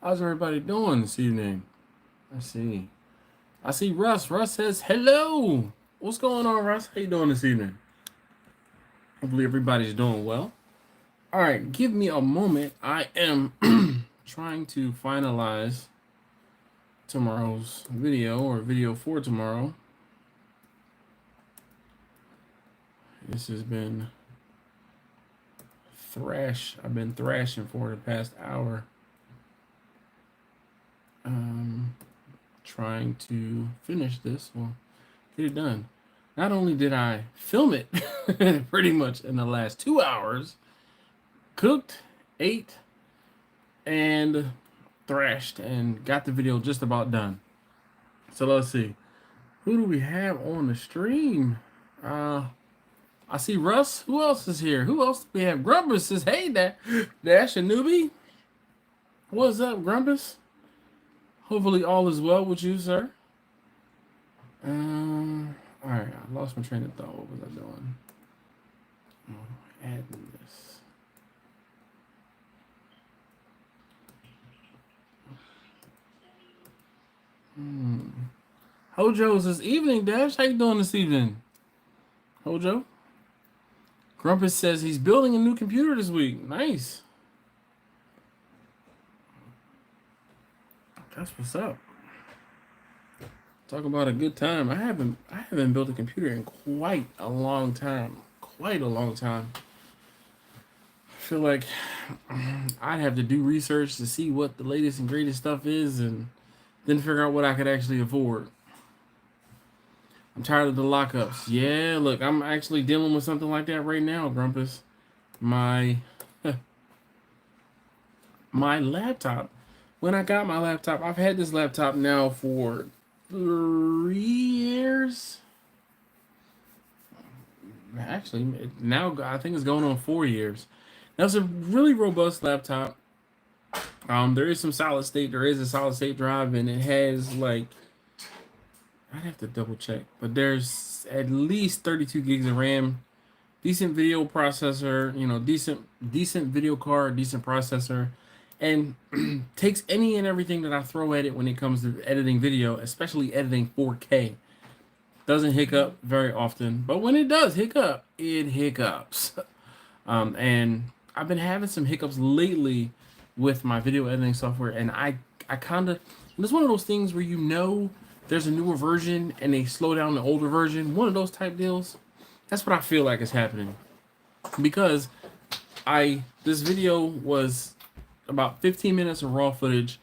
How's everybody doing this evening? Let's see. I see Russ. Russ says hello. What's going on, Russ? How you doing this evening? Hopefully everybody's doing well. All right, give me a moment. I am trying to finalize tomorrow's video or video for tomorrow. This has been I've been thrashing for the past hour. Trying to finish this. Well, get it done. Not only did I film it pretty much in the last 2 hours, cooked, ate, and thrashed, and got the video just about done. So let's see. Who do we have on the stream? I see Russ. Who else is here? Who else do we have? Grumpus says, hey, Dash a newbie. What's up, Grumpus? Hopefully all is well with you, sir. All right, I lost my train of thought. What was I doing? Oh, adding this. Hojo's this evening, Dash. How you doing this evening? Hojo? Grumpus says he's building a new computer this week. Nice. That's what's up. Talk about a good time. I haven't built a computer in quite a long time. Quite a long time. I feel like I'd have to do research to see what the latest and greatest stuff is, and then figure out what I could actually afford. I'm tired of the lockups. Yeah, look, I'm actually dealing with something like that right now, Grumpus. My laptop. When I got my laptop, I've had this laptop now for 3 years. Actually, now I think it's going on 4 years. Now it's a really robust laptop. There is some solid state. There is a solid state drive, and it has like, I'd have to double check, but there's at least 32 gigs of RAM. Decent video processor, decent video card, decent processor, and takes any and everything that I throw at it when it comes to editing video, especially editing 4K. Doesn't hiccup very often, but when it does hiccup, it hiccups. And I've been having some hiccups lately with my video editing software, and I kind of, it's one of those things where there's a newer version and they slow down the older version. One of those type deals. That's what I feel like is happening, because this video was about 15 minutes of raw footage.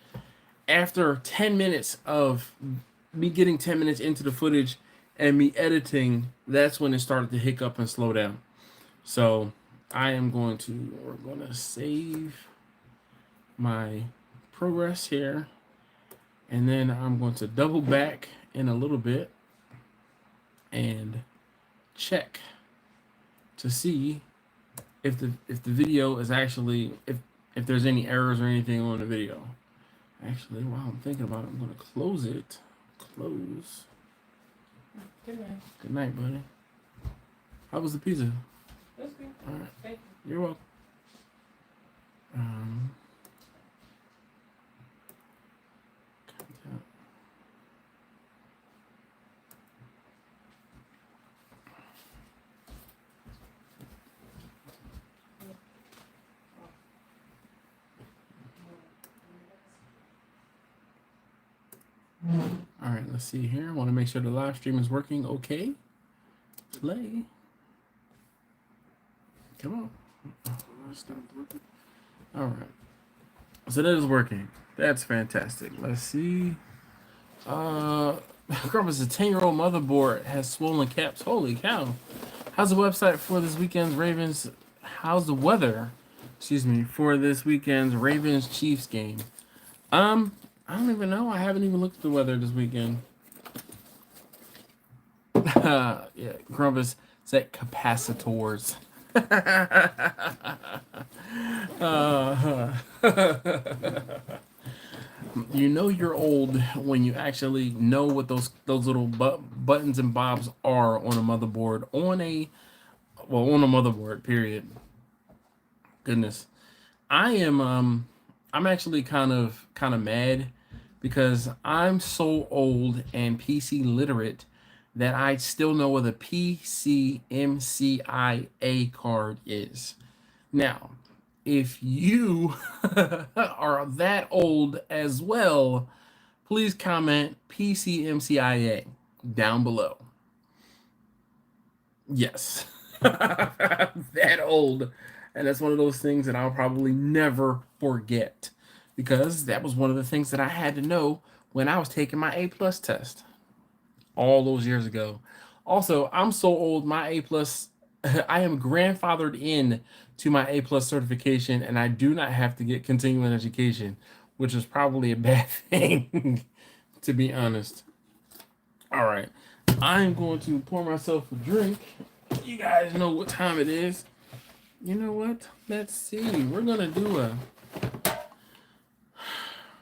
After 10 minutes of me getting 10 minutes into the footage and me editing, that's when it started to hiccup and slow down. So we're going to save my progress here, and then I'm going to double back in a little bit and check to see if the video is actually, if there's any errors or anything on the video. Actually, while I'm thinking about it, I'm going to close it. Close. Good night. Good night, buddy. How was the pizza? That's good. All right. Thank you. You're welcome. All right, let's see here. I want to make sure the live stream is working okay. Play. Come on. Stop working. All right. So that is working. That's fantastic. Let's see. Grumpus, a 10-year-old motherboard has swollen caps. Holy cow. How's the website for this weekend's Ravens? How's the weather? For this weekend's Ravens Chiefs game? I don't even know. I haven't even looked at the weather this weekend. Yeah, Grumpus said capacitors. You know you're old when you actually know what those little buttons and bobs are on a motherboard. On a motherboard, period. Goodness. I'm I'm actually kind of mad because I'm so old and PC literate that I still know what a PCMCIA card is. Now, if you are that old as well, please comment PCMCIA down below. Yes, that old. And that's one of those things that I'll probably never forget because that was one of the things that I had to know when I was taking my A+ test all those years ago. Also, I'm so old, my A+, I am grandfathered in to my A+ certification, and I do not have to get continuing education, which is probably a bad thing, to be honest. All right, I'm going to pour myself a drink. You guys know what time it is. You know what? Let's see. We're going to do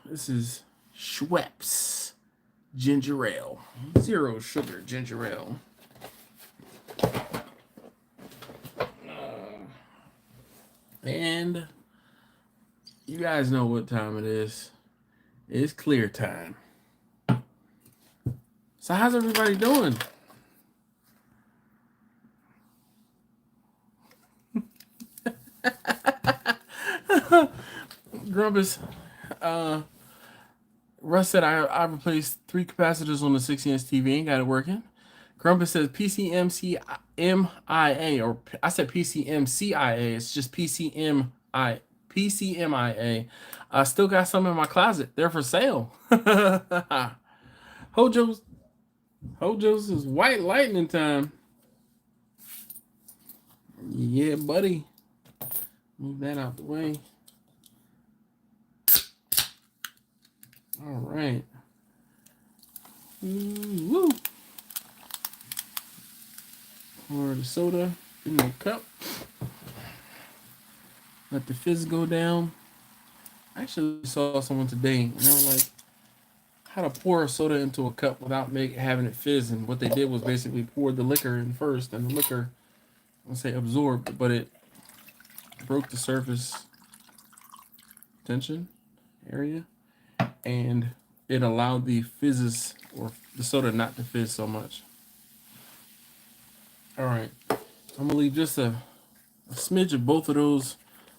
this is Schweppes ginger ale. 0 sugar ginger ale. And you guys know what time it is. It's clear time. So how's everybody doing? Grumpus, Russ said I replaced 3 capacitors on the 60-inch TV, ain't got it working. Grumpus says PCMCIA, or I said PCMCIA, it's just PCMIA. I still got some in my closet. They're for sale. Hojo's is white lightning time. Yeah, buddy. Move that out the way. All right. Woo. Pour the soda in the cup. Let the fizz go down. I actually saw someone today, and I was like, how to pour a soda into a cup without having it fizz. And what they did was basically pour the liquor in first, and the liquor, let's say, absorbed, but it broke the surface tension area, and it allowed the fizzes, or the soda, not to fizz so much. All right, I'm gonna leave just a smidge of both of those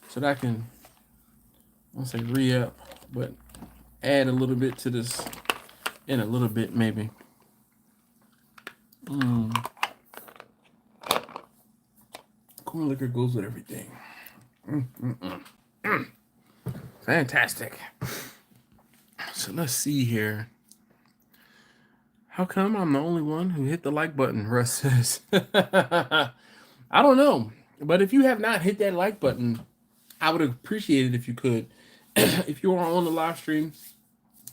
so that I can, I won't say re-up, but add a little bit to this in a little bit, maybe. Corn liquor goes with everything. Fantastic. So let's see here. How come I'm the only one who hit the like button, Russ says. I don't know. But if you have not hit that like button, I would appreciate it if you could. If you are on the live stream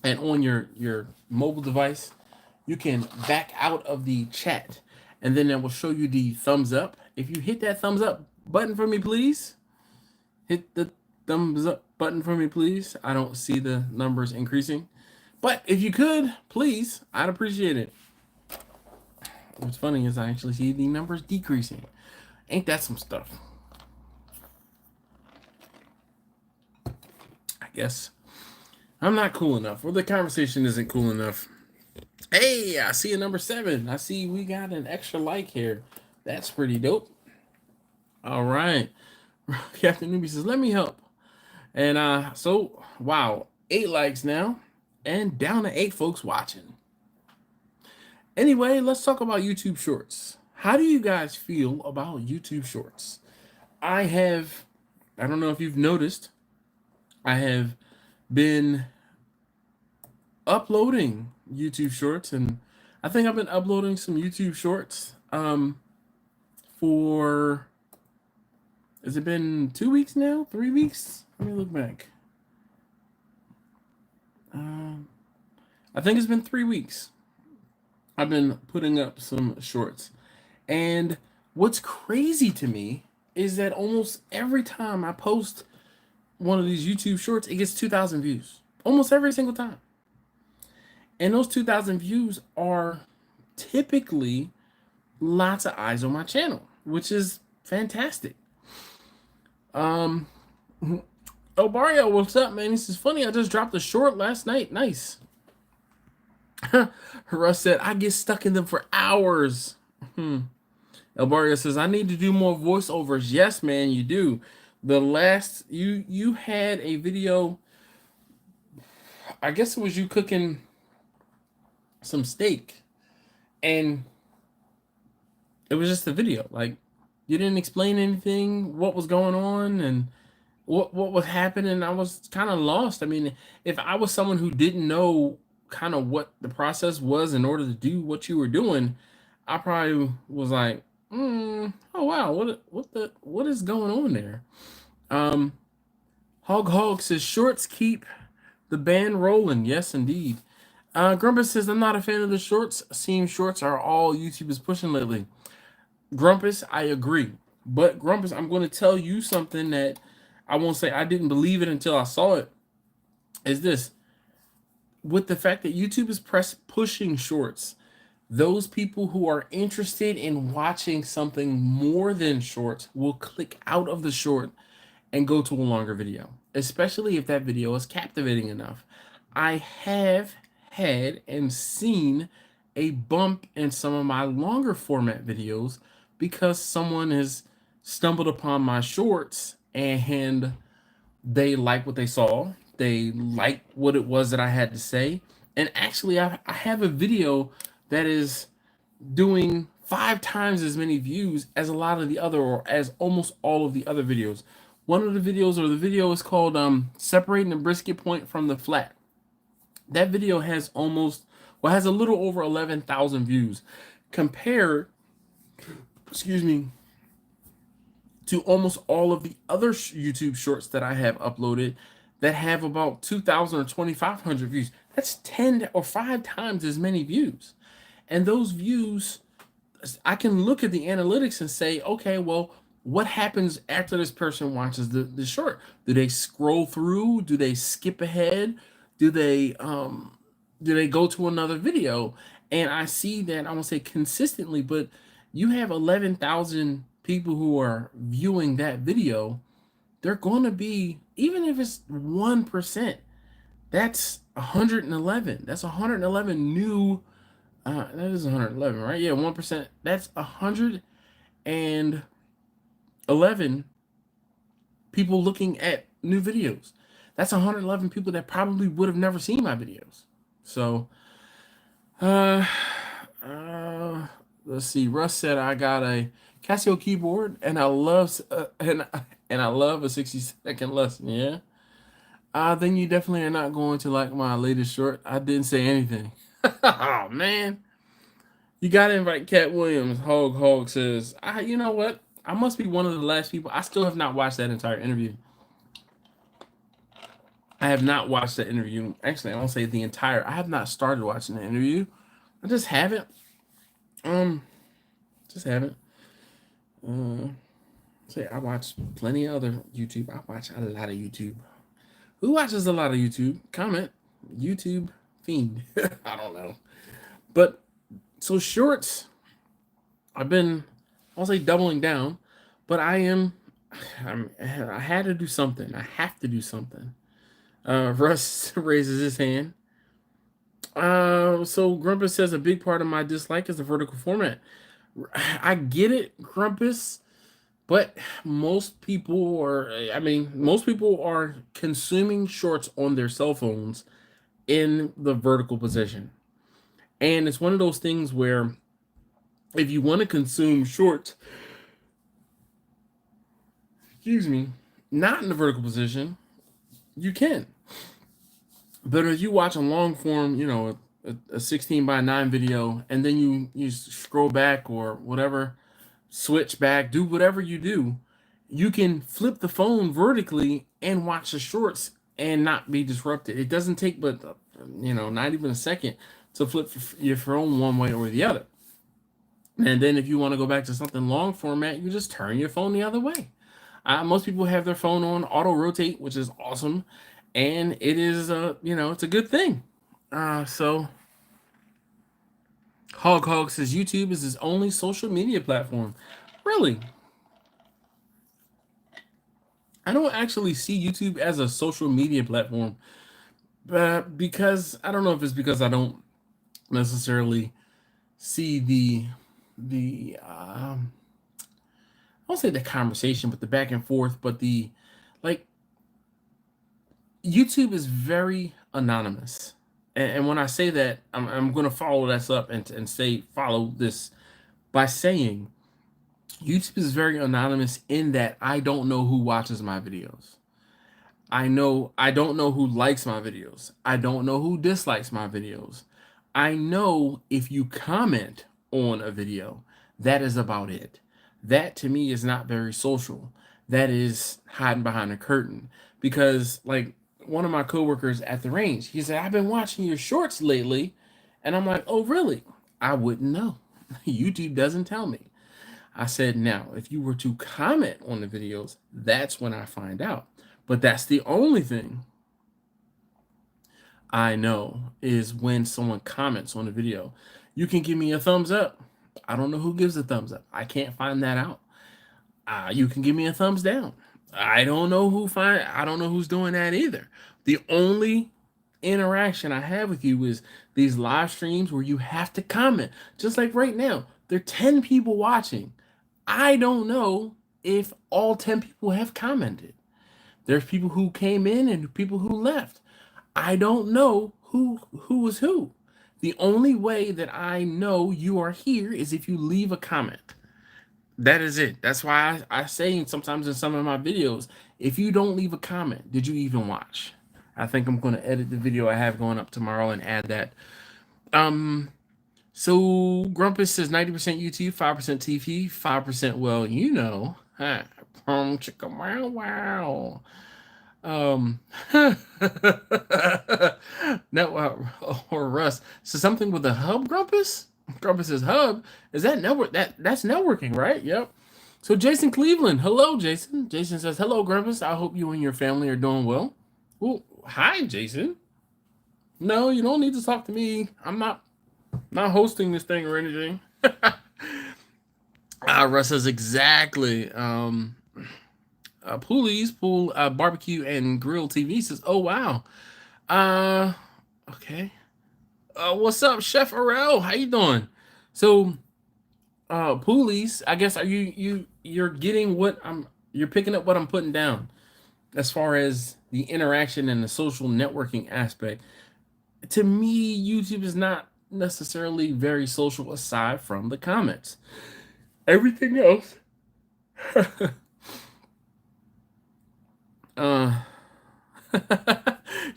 and on your mobile device, you can back out of the chat, and then it will show you the thumbs up. If you hit that thumbs up button for me, please. Hit the thumbs up button for me, please. I don't see the numbers increasing. But if you could, please, I'd appreciate it. What's funny is I actually see the numbers decreasing. Ain't that some stuff? I guess I'm not cool enough, or the conversation isn't cool enough. Hey, I see a number 7. I see we got an extra like here. That's pretty dope. All right. Captain Newbie says, let me help. And so, wow, 8 likes now. And down to 8 folks watching. Anyway, let's talk about YouTube Shorts. How do you guys feel about YouTube Shorts? I don't know if you've noticed, I have been uploading YouTube Shorts, and I think I've been uploading some YouTube Shorts for, has it been 2 weeks now? 3 weeks? Let me look back. I think it's been 3 weeks. I've been putting up some shorts. And what's crazy to me is that almost every time I post one of these YouTube shorts, it gets 2,000 views. Almost every single time. And those 2,000 views are typically lots of eyes on my channel, which is fantastic. Oh, Mario, what's up, man? This is funny. I just dropped a short last night. Nice. Russ said, I get stuck in them for hours. El Barrio says, I need to do more voiceovers. Yes, man, you do. The last, you had a video, I guess it was you cooking some steak. And it was just a video. Like, you didn't explain anything, what was going on, and what was happening. I was kind of lost. I mean, if I was someone who didn't know kind of what the process was in order to do what you were doing, I probably was like, oh wow, what is going on there? Hog says shorts keep the band rolling. Yes, indeed. Grumpus says I'm not a fan of the shorts. Seeing shorts are all YouTube is pushing lately. Grumpus, I agree. But Grumpus, I'm going to tell you something that I won't say I didn't believe it until I saw it. Is this with the fact that YouTube is pushing shorts? Those people who are interested in watching something more than shorts will click out of the short and go to a longer video, especially if that video is captivating enough. I have had and seen a bump in some of my longer format videos because someone has stumbled upon my shorts and they like what they saw. They like what it was that I had to say. And actually, I have a video that is doing 5 times as many views as a lot of the other, or as almost all of the other videos. One of the videos, or the video, is called separating the brisket point from the flat. That video has has a little over 11,000 views compared, to almost all of the other YouTube shorts that I have uploaded that have about 2,000 or 2,500 views. That's 10 or 5 times as many views. And those views, I can look at the analytics and say, okay, well, what happens after this person watches the short? Do they scroll through? Do they skip ahead? Do they go to another video? And I see that, I won't say consistently, but you have 11,000 people who are viewing that video. They're going to be, even if it's 1%, that's 111. That's 111 new. That is 111, right? Yeah, 1%. That's 111 people looking at new videos. That's 111 people that probably would have never seen my videos. So, let's see. Russ said I got a Casio keyboard and I love and I love a 60-second lesson. Yeah. Then you definitely are not going to like my latest short. I didn't say anything. Oh man. You gotta invite Cat Williams. Hog says, you know what? I must be one of the last people. I still have not watched that entire interview. I have not watched that interview. Actually, I won't say the entire. I have not started watching the interview. I just haven't. Just haven't. Say I watch plenty of other YouTube. I watch a lot of YouTube. Who watches a lot of YouTube? Comment. YouTube fiend. I don't know. But so shorts, I won't say doubling down, but I had to do something. I have to do something. Russ raises his hand. So Grumpus says a big part of my dislike is the vertical format. I get it, Grumpus, but most people are consuming shorts on their cell phones in the vertical position. And it's one of those things where if you want to consume shorts, not in the vertical position, you can. But if you watch a long form, a 16:9 video, and then you scroll back or whatever, switch back, do whatever you do, you can flip the phone vertically and watch the shorts and not be disrupted. It doesn't take but not even a second to flip your phone one way or the other. And then if you want to go back to something long format, you just turn your phone the other way. Most people have their phone on auto rotate, which is awesome, and it is it's a good thing. So Hog says YouTube is his only social media platform. Really? I don't actually see YouTube as a social media platform, but because I don't know if it's because I don't necessarily see the I won't say the conversation, but the back and forth, but the like YouTube is very anonymous. And when I say that, I'm going to follow this up and say follow this by saying YouTube is very anonymous in that I don't know who watches my videos. I don't know who likes my videos. I don't know who dislikes my videos. I know if you comment on a video, that is about it. That to me is not very social. That is hiding behind a curtain. Because like one of my coworkers at the range, he said, I've been watching your shorts lately. And I'm like, oh really? I wouldn't know. YouTube doesn't tell me. I said, now, if you were to comment on the videos, that's when I find out. But that's the only thing I know is when someone comments on a video. You can give me a thumbs up. I don't know who gives a thumbs up. I can't find that out. You can give me a thumbs down. I don't know who's doing that either. The only interaction I have with you is these live streams where you have to comment. Just like right now, there are 10 people watching. I don't know if all 10 people have commented. There's people who came in and people who left. I don't know who was who. The only way that I know you are here is if you leave a comment. That is it. That's why I say sometimes in some of my videos, if you don't leave a comment, did you even watch? I think I'm going to edit the video I have going up tomorrow and add that. So Grumpus says 90% YouTube, 5% TV, 5%, well, you know. Chicka wow wow. No, or Russ. So something with a hub, Grumpus? Grumpus says hub. Is that network? That's networking, right? Yep. So Jason Cleveland. Hello, Jason. Jason says, hello, Grumpus. I hope you and your family are doing well. Well, hi, Jason. No, you don't need to talk to me. I'm not hosting this thing or anything. Russ says exactly. Poolies, Pool Barbecue and Grill TV says, oh wow. Okay. What's up, Chef Arel? How you doing? So Poolies, I guess you're getting you're picking up what I'm putting down as far as the interaction and the social networking aspect. To me, YouTube is not necessarily very social aside from the comments. Everything else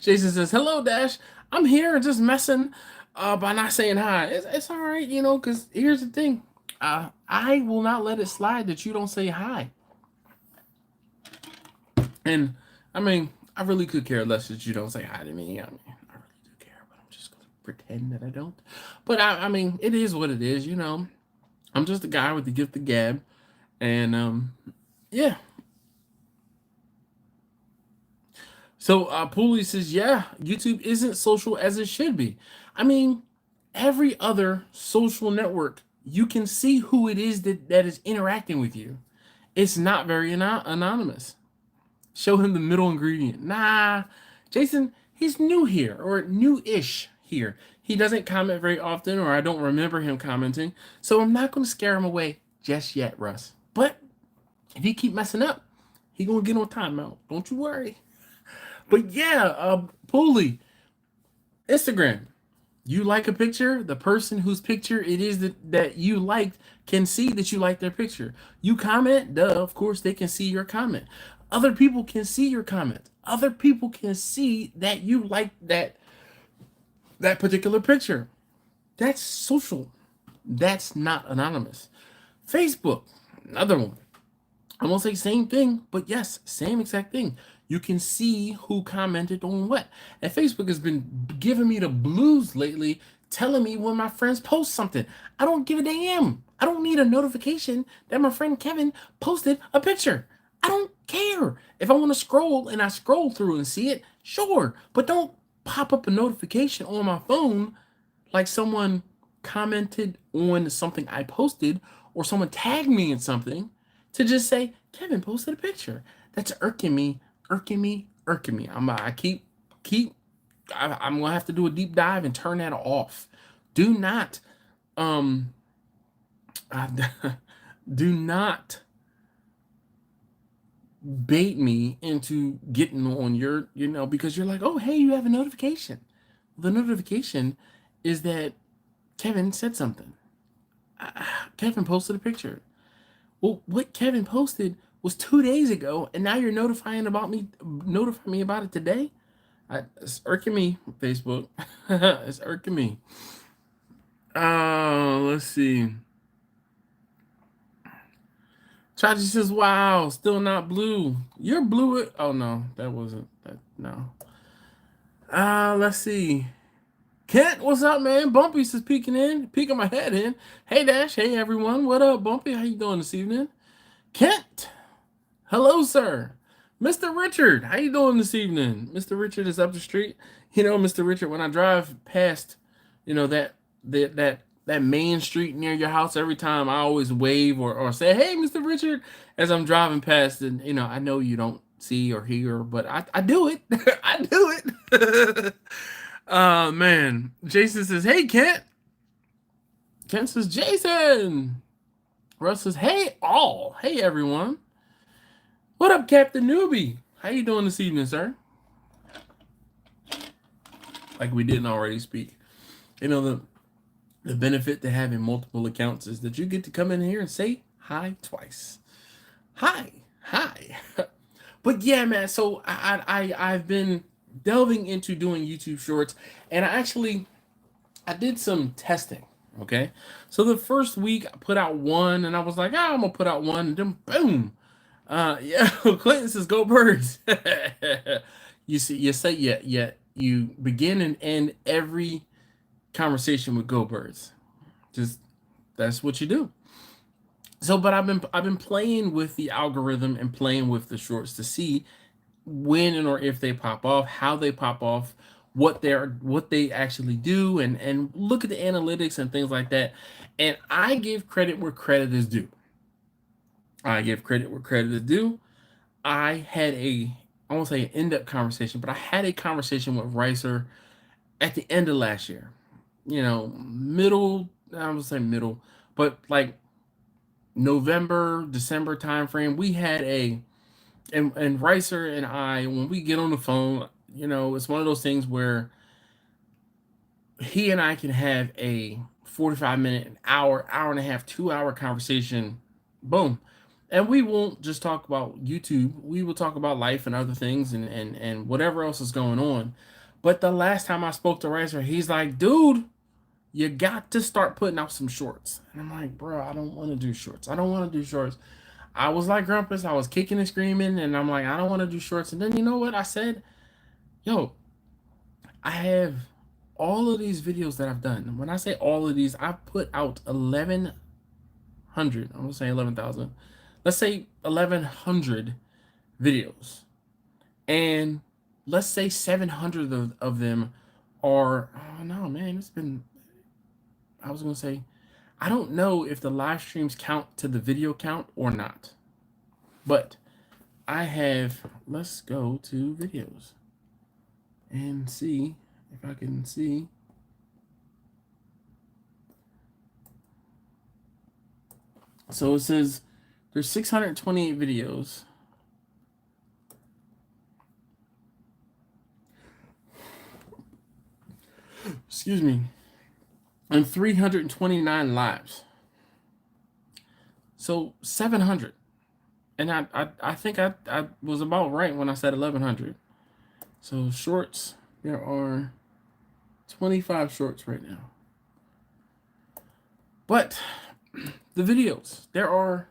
Jason says, hello, Dash. I'm here just messing by not saying hi. It's all right, you know, because here's the thing. I will not let it slide that you don't say hi. And, I mean, I really could care less that you don't say hi to me. I mean, I really do care, but I'm just going to pretend that I don't. But, I mean, it is what it is, you know. I'm just a guy with the gift of gab. And, yeah. So Pooley says, yeah, YouTube isn't social as it should be. I mean, every other social network, you can see who it is that is interacting with you. It's not very anonymous. Show him the middle ingredient. Nah, Jason, he's new here, or new-ish here. He doesn't comment very often, or I don't remember him commenting. So I'm not going to scare him away just yet, Russ. But if he keep messing up, he going to get on timeout. Don't you worry. But yeah, Pooley, Instagram. You like a picture, the person whose picture it is that you liked can see that you like their picture. You comment, duh, of course they can see your comment. Other people can see your comment. Other people can see that you like that particular picture. That's social. That's not anonymous. Facebook, another one. I won't say same thing, but yes, same exact thing. You can see who commented on what. And Facebook has been giving me the blues lately, telling me when my friends post something. I don't give a damn. I don't need a notification that my friend Kevin posted a picture. I don't care. If I want to scroll and I scroll through and see it, sure. But don't pop up a notification on my phone like someone commented on something I posted or someone tagged me in something to just say, Kevin posted a picture. That's irking me. I'm gonna have to do a deep dive and turn that off. Do not, um, do not bait me into getting on your, because you're like, oh, hey, you have a notification. The notification is that Kevin said something. Kevin posted a picture. Well, what Kevin posted was 2 days ago, and now you're notifying me about it today. It's irking me, Facebook. It's irking me. Let's see. Chachi says, wow, still not blue. You're blue. Oh, no, that wasn't that. No. Let's see. Kent, what's up, man? Bumpy says peeking my head in. Hey, Dash. Hey, everyone. What up, Bumpy? How you doing this evening? Kent, hello, sir. Mr. Richard, how you doing this evening? Mr. Richard is up the street. Mr. Richard, when I drive past, that main street near your house, every time I always wave or say, hey, Mr. Richard, as I'm driving past, and I know you don't see or hear, but I do it. I do it. Man. Jason says, hey, Kent. Kent says, Jason. Russ says, hey, all. Hey, everyone. What up, Captain Newbie? How you doing this evening, sir? Like we didn't already speak. The benefit to having multiple accounts is that you get to come in here and say hi twice. Hi. But yeah, man, so I've been delving into doing YouTube shorts, and I did some testing, okay? So the first week I put out one, and I was like, I'm gonna put out one, and then boom. Yeah, Clinton says, go Birds. You you begin and end every conversation with go Birds. Just, that's what you do. So, but I've been playing with the algorithm and playing with the shorts to see when and or if they pop off, how they pop off, what they actually do, and look at the analytics and things like that. And I give credit where credit is due. I had I won't say an in-depth conversation, but I had a conversation with Ricer at the end of last year. I would say middle, but like November, December timeframe, we had and Ricer and I, when we get on the phone, it's one of those things where he and I can have a 45-minute, an hour and a half, 2-hour conversation. Boom. And we won't just talk about YouTube. We will talk about life and other things and whatever else is going on. But the last time I spoke to Ricer, he's like, dude, you got to start putting out some shorts. And I'm like, bro, I don't want to do shorts. I was like Grumpus. I was kicking and screaming. And I'm like, I don't want to do shorts. And then you know what? I said, yo, I have all of these videos that I've done. When I say all of these, I've put out 1,100. I'm going to say 11,000. Let's say 1,100 videos. And let's say 700 of them are, oh no, man, I was going to say, I don't know if the live streams count to the video count or not. But let's go to videos and see if I can see. So it says there's 628 videos. Excuse me. And 329 lives. So 700. And I think I was about right when I said 1,100. So shorts, there are 25 shorts right now. But the videos, there are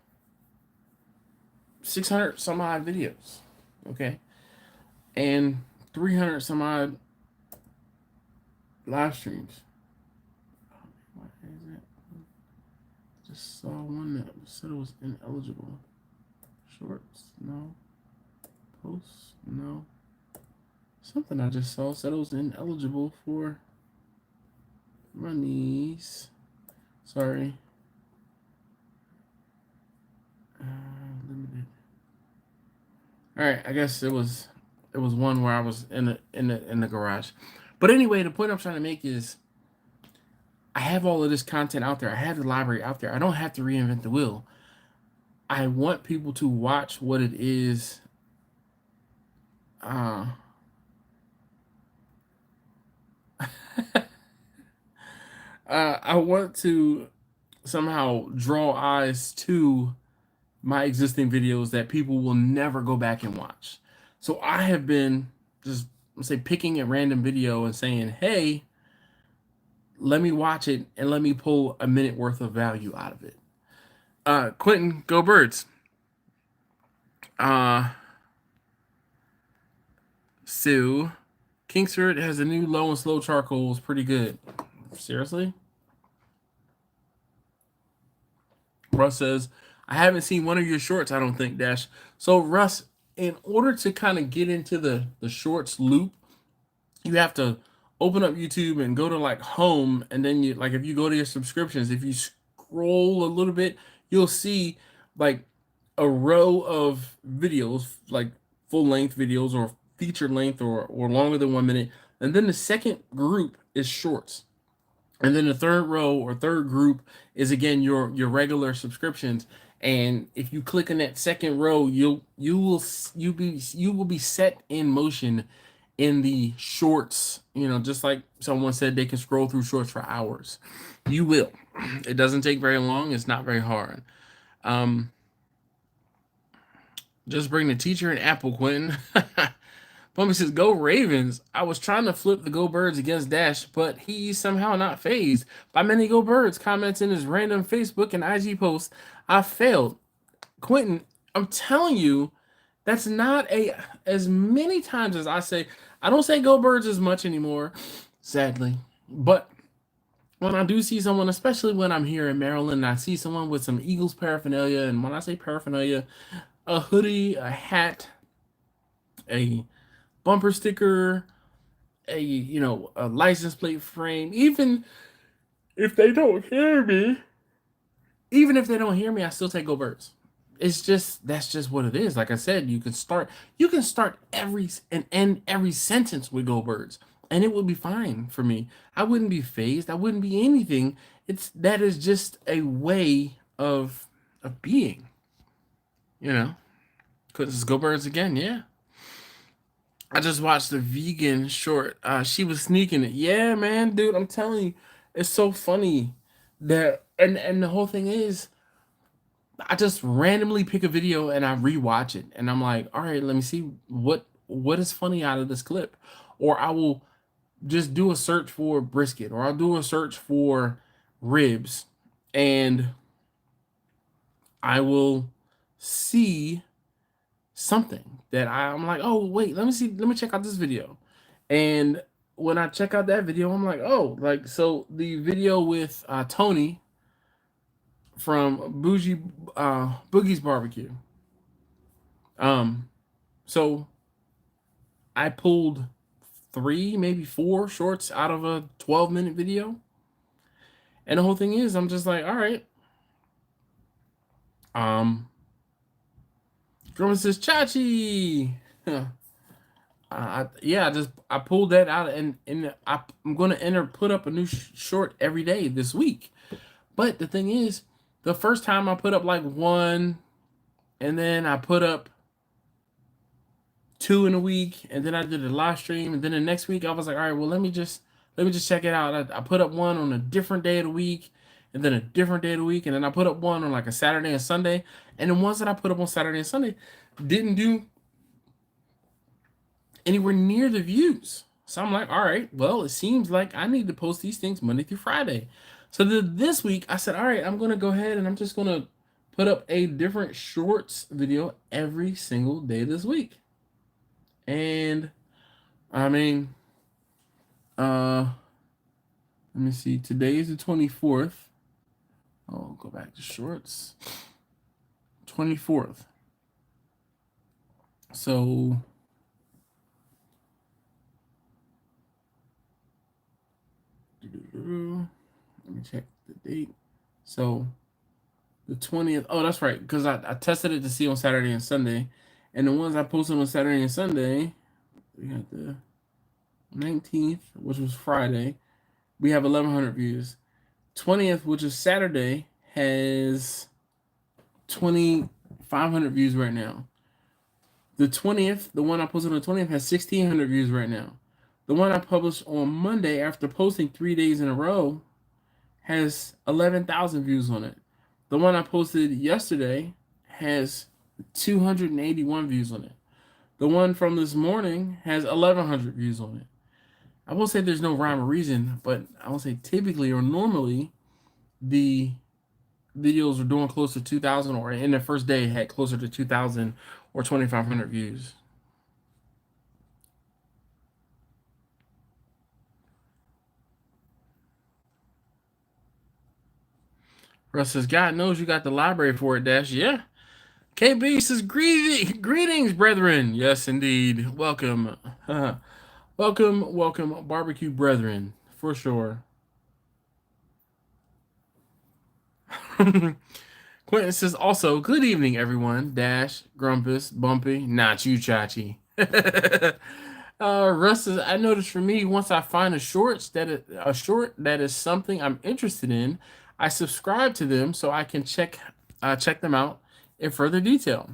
600 some odd videos, okay? And 300 some odd live streams. What is it? Just saw one that said it was ineligible. Shorts, no. Posts, no. Something I just saw said it was ineligible for monies. Sorry. Limited. All right, I guess it was one where I was in the garage. But anyway, the point I'm trying to make is I have all of this content out there. I have the library out there. I don't have to reinvent the wheel. I want people to watch what it is. I want to somehow draw eyes to my existing videos that people will never go back and watch. So I have been just, let's say, picking a random video and saying, hey, let me watch it and let me pull a minute worth of value out of it. Quentin, go Birds. Sue, Kingsford has a new low and slow charcoal. It's pretty good. Seriously? Russ says, I haven't seen one of your shorts, I don't think, Dash. So, Russ, in order to kind of get into the shorts loop, you have to open up YouTube and go to like home, and then you like if you go to your subscriptions, if you scroll a little bit, you'll see like a row of videos, like full length videos or feature length or longer than 1 minute. And then the second group is shorts. And then the third row or third group is again your regular subscriptions. And if you click on that second row, you will be set in motion in the shorts. You know, just like someone said, they can scroll through shorts for hours. You will. It doesn't take very long. It's not very hard. Just bring the teacher and Apple, Quentin. Bumpy says, go Ravens. I was trying to flip the Go Birds against Dash, but he's somehow not phased by many Go Birds comments in his random Facebook and IG posts. I failed. Quentin, I'm telling you, that's not as many times as I don't say Go Birds as much anymore, sadly. But when I do see someone, especially when I'm here in Maryland, I see someone with some Eagles paraphernalia, and when I say paraphernalia, a hoodie, a hat, a bumper sticker, a license plate frame. Even if they don't hear me, I still take Go Birds. That's just what it is. Like I said, you can start every and end every sentence with Go Birds, and it would be fine for me. I wouldn't be phased. I wouldn't be anything. That is just a way of being, Because Go Birds again, yeah. I just watched the vegan short. She was sneaking it. Yeah, man, dude, I'm telling you, it's so funny that and the whole thing is I just randomly pick a video and I rewatch it and I'm like, all right, let me see what is funny out of this clip. Or I will just do a search for brisket or I'll do a search for ribs and I will see something that I'm like, oh wait, let me check out this video. And when I check out that video, I'm like, oh, like so the video with Tony from Boogie's Barbecue. So I pulled 3, maybe 4 shorts out of a 12-minute video. And the whole thing is I'm just like, all right. Grandma says, Chachi. I pulled that out and I'm going to put up a new short every day this week. But the thing is, the first time I put up like 1, and then I put up 2 in a week, and then I did a live stream, and then the next week I was like, all right, well let me just check it out. I put up 1 on a different day of the week, and then a different day of the week, and then I put up 1 on like a Saturday and Sunday, and the ones that I put up on Saturday and Sunday didn't do anywhere near the views. So I'm like, all right, well, it seems like I need to post these things Monday through Friday. So this week I said, all right, I'm going to go ahead and I'm just going to put up a different shorts video every single day this week. And I mean, let me see. Today is the 24th. Oh, go back to shorts. 24th. So let me check the date. So the 20th. Oh, that's right. Because I tested it to see on Saturday and Sunday. And the ones I posted on Saturday and Sunday, we got the 19th, which was Friday, we have 1,100 views. 20th, which is Saturday, has 2,500 views right now. The 20th, the one I posted on the 20th, has 1,600 views right now. The one I published on Monday after posting 3 days in a row has 11,000 views on it. The one I posted yesterday has 281 views on it. The one from this morning has 1,100 views on it. I won't say there's no rhyme or reason, but I will say typically or normally the videos are doing close to 2,000, or in the first day had closer to 2,000 or 2,500 views. Russ says, God knows you got the library for it, Dash. Yeah. KB says, greetings, brethren. Yes, indeed. Welcome. welcome, barbecue brethren, for sure. Quentin says, also, good evening, everyone. Dash, Grumpus, Bumpy, not you, Chachi. Russ says, I noticed for me, once I find a short that is something I'm interested in, I subscribe to them so I can check them out in further detail.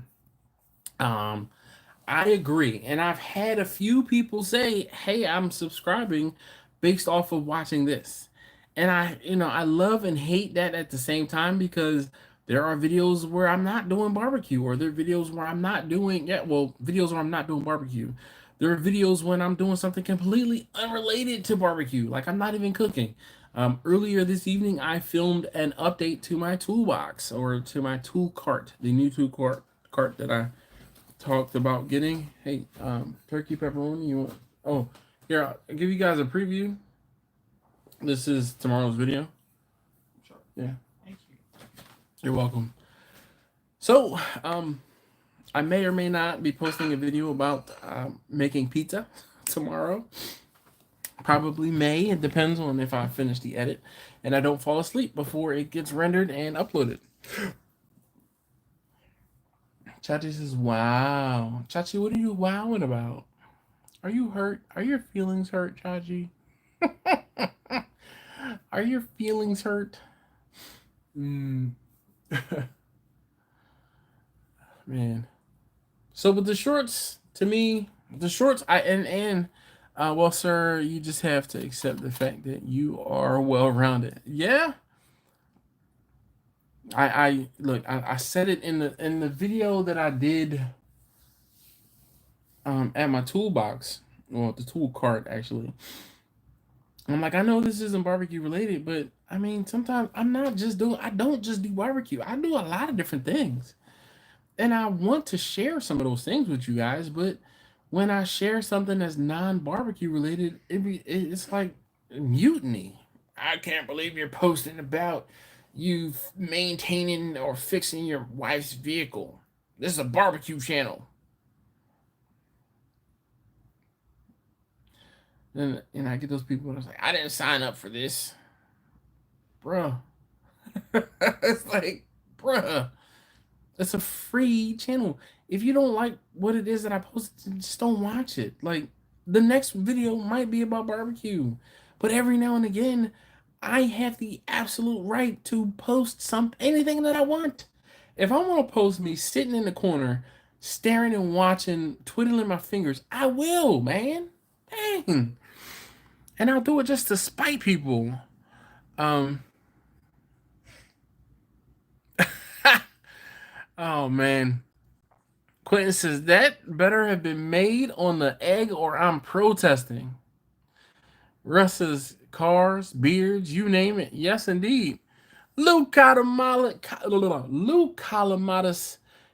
I agree, and I've had a few people say, "Hey, I'm subscribing based off of watching this," and I love and hate that at the same time, because there are videos where I'm not doing barbecue, or there are videos where I'm not doing videos where I'm not doing barbecue. There are videos when I'm doing something completely unrelated to barbecue, like I'm not even cooking. Earlier this evening, I filmed an update to my toolbox, or to my tool cart, the new tool cart that I talked about getting. Hey, turkey pepperoni, you want? Oh, here, I'll give you guys a preview. This is tomorrow's video. Sure. Yeah. Thank you. You're welcome. So, I may or may not be posting a video about making pizza tomorrow. Probably may. It depends on if I finish the edit and I don't fall asleep before it gets rendered and uploaded. Chachi says, wow. Chachi, what are you wowing about? Are you hurt? Are your feelings hurt, Chachi? Are your feelings hurt? Man. So with the shorts, to me, well, sir, you just have to accept the fact that you are well-rounded. Yeah. I said it in the video that I did at my toolbox, well, the tool cart actually. I'm like, I know this isn't barbecue related, but I mean, sometimes I don't just do barbecue. I do a lot of different things. And I want to share some of those things with you guys, but when I share something that's non-barbecue related, it's like mutiny. I can't believe you're posting about you maintaining or fixing your wife's vehicle. This is a barbecue channel. And I get those people that's like, I didn't sign up for this. Bruh. It's like, bruh. It's a free channel. If you don't like what it is that I posted, just don't watch it. Like, the next video might be about barbecue, but every now and again, I have the absolute right to post anything that I want. If I want to post me sitting in the corner, staring and watching, twiddling my fingers, I will, man. Dang. And I'll do it just to spite people. Oh, man. Quentin says, that better have been made on the egg or I'm protesting. Russ says, cars, beards, you name it. Yes, indeed. Lou Calamatis.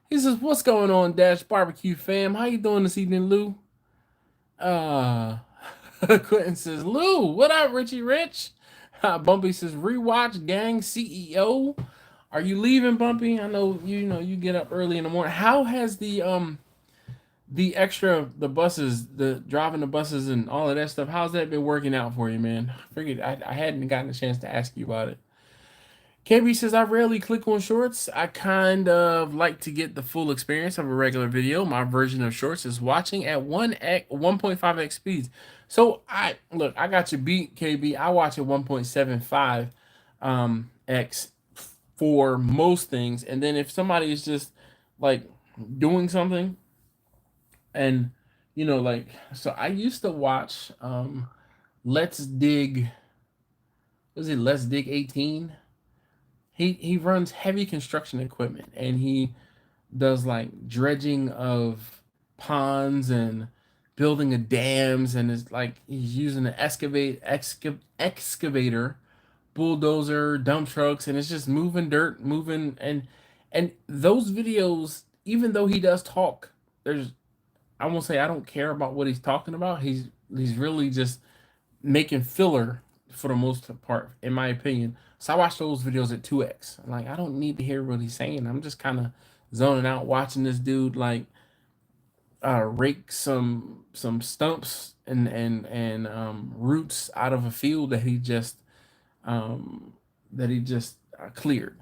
He says, what's going on, Dash Barbecue fam? How you doing this evening, Lou? Quentin says, Lou, what up, Richie Rich? Bumpy says, rewatch Gang CEO. Are you leaving, Bumpy? I know you get up early in the morning. How has the buses, the driving the buses and all of that stuff, how's that been working out for you, man? I figured I hadn't gotten a chance to ask you about it. KB says, I rarely click on shorts. I kind of like to get the full experience of a regular video. My version of shorts is watching at 1.5x speeds. So I got you beat, KB. I watch at 1.75 x for most things. And then if somebody is just like doing something and like, so I used to watch Let's Dig, was it Let's Dig 18? He runs heavy construction equipment and he does like dredging of ponds and building of dams, and it's like he's using an excavator, bulldozer, dump trucks, and it's just moving dirt, moving, and those videos, even though he does talk, there's, I won't say I don't care about what he's talking about. He's really just making filler for the most part, in my opinion. So I watch those videos at 2x. Like, I don't need to hear what he's saying. I'm just kind of zoning out watching this dude like rake some stumps and roots out of a field um that he just cleared.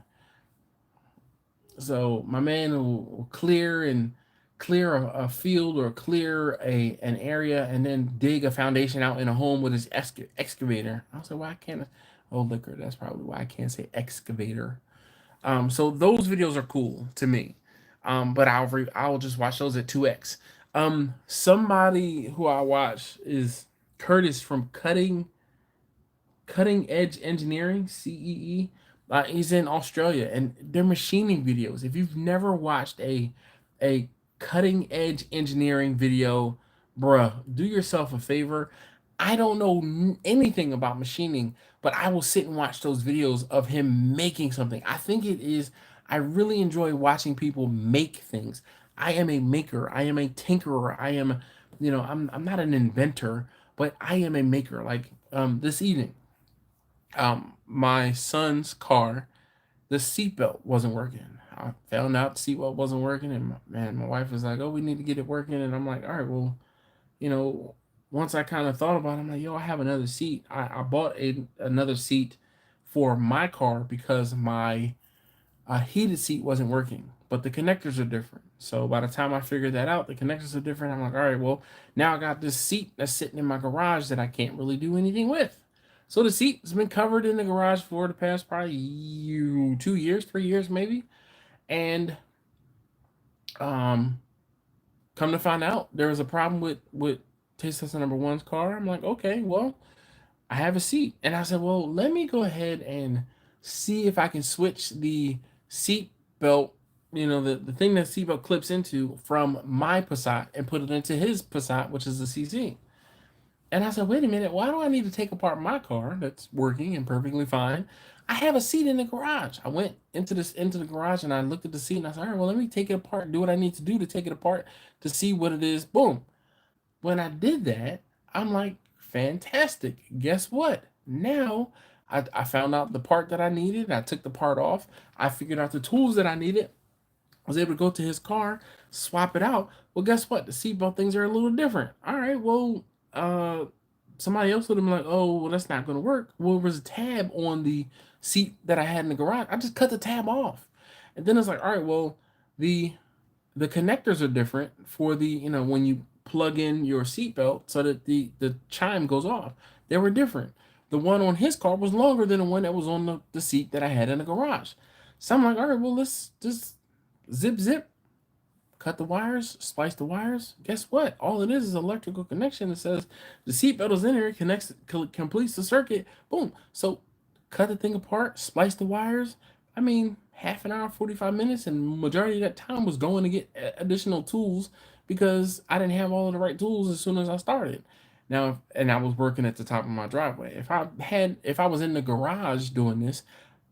So my man will clear a field or clear an area and then dig a foundation out in a home with his excavator. I was like, why can't I? Oh, liquor. That's probably why I can't say excavator. So those videos are cool to me. But I'll just watch those at 2x. Somebody who I watch is Curtis from Cutting Edge Engineering, CEE. He's in Australia, and they're machining videos. If you've never watched a cutting edge engineering video, bruh, do yourself a favor. I don't know anything about machining, but I will sit and watch those videos of him making something. I think it is. I really enjoy watching people make things. I am a maker. I am a tinkerer. I am, I'm not an inventor, but I am a maker. Like this evening, my son's car, the seatbelt wasn't working. I found out the seatbelt wasn't working, and my wife was like, "Oh, we need to get it working." And I'm like, "All right, well, you know." Once I kind of thought about it, I'm like, "Yo, I have another seat. I bought another seat for my car because my heated seat wasn't working, but the connectors are different. So by the time I figured that out, the connectors are different. I'm like, all right, well, now I got this seat that's sitting in my garage that I can't really do anything with. So the seat has been covered in the garage for the past probably 2 years, 3 years maybe. And um, come to find out, there was a problem with taste tester number one's car. I'm like, okay, well, I have a seat. And I said, well, let me go ahead and see if I can switch the seat belt, the thing that seatbelt clips into from my Passat and put it into his Passat, which is a CC. And I said, wait a minute, why do I need to take apart my car that's working and perfectly fine? I have a seat in the garage. I went into the garage and I looked at the seat and I said, all right, well, let me take it apart, do what I need to do to take it apart to see what it is. Boom. When I did that, I'm like, fantastic. Guess what? Now I found out the part that I needed. I took the part off. I figured out the tools that I needed. I was able to go to his car, swap it out. Well, guess what? The seatbelt things are a little different. All right, well, somebody else would have been like, oh, well, that's not going to work. Well, there was a tab on the seat that I had in the garage. I just cut the tab off. And then it's like, all right, well, the the connectors are different for the, when you plug in your seatbelt so that the chime goes off. They were different. The one on his car was longer than the one that was on the seat that I had in the garage. So I'm like, all right, well, let's just zip, cut the wires, splice the wires. Guess what? All it is electrical connection. It says the seatbelt is in here, completes the circuit. Boom. So cut the thing apart, splice the wires. I mean, half an hour, 45 minutes, and majority of that time was going to get additional tools because I didn't have all of the right tools as soon as I started. Now, and I was working at the top of my driveway. If I was in the garage doing this,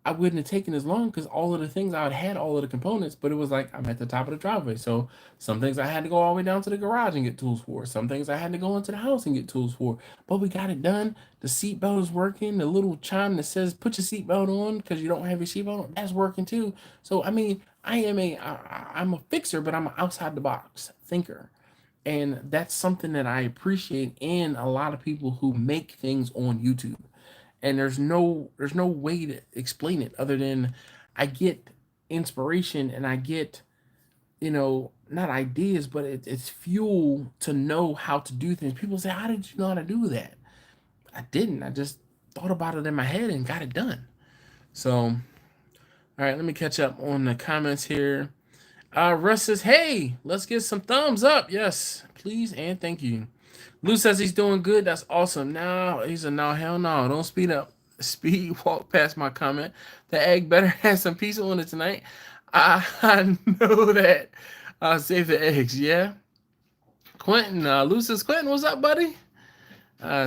I wouldn't have taken as long because all of the things I had all of the components, but it was like I'm at the top of the driveway. So some things I had to go all the way down to the garage and get tools for. Some things I had to go into the house and get tools for. But we got it done. The seatbelt is working. The little chime that says put your seatbelt on because you don't have your seatbelt on, that's working too. So I mean, I'm a fixer, but I'm an outside the box thinker. And that's something that I appreciate in a lot of people who make things on YouTube. and there's no way to explain it other than I get inspiration and I get, not ideas, but it's fuel to know how to do things. People say, how did you know how to do that? I didn't. I just thought about it in my head and got it done. So, all right, let me catch up on the comments here. Russ says, hey, let's get some thumbs up. Yes, please and thank you. Lou says he's doing good. That's awesome. Now he's a no, hell no. Don't speed up. Speed walk past my comment. The egg better have some pizza on it tonight. I know that. Save the eggs, yeah. Quentin, Lou says, Quentin, what's up, buddy?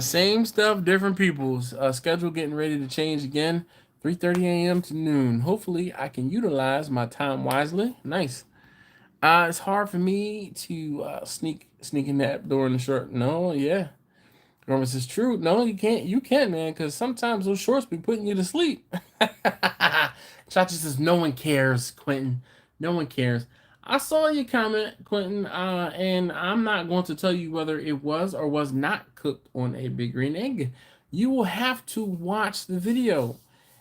Same stuff, different people's. Schedule getting ready to change again. 3:30 a.m. to noon. Hopefully, I can utilize my time wisely. Nice. It's hard for me to sneak a nap during the short. No, yeah. Norman says, true. No, you can't. You can't, man, because sometimes those shorts be putting you to sleep. Chachi says, no one cares, Quentin. No one cares. I saw your comment, Quentin, and I'm not going to tell you whether it was or was not cooked on a big green egg. You will have to watch the video.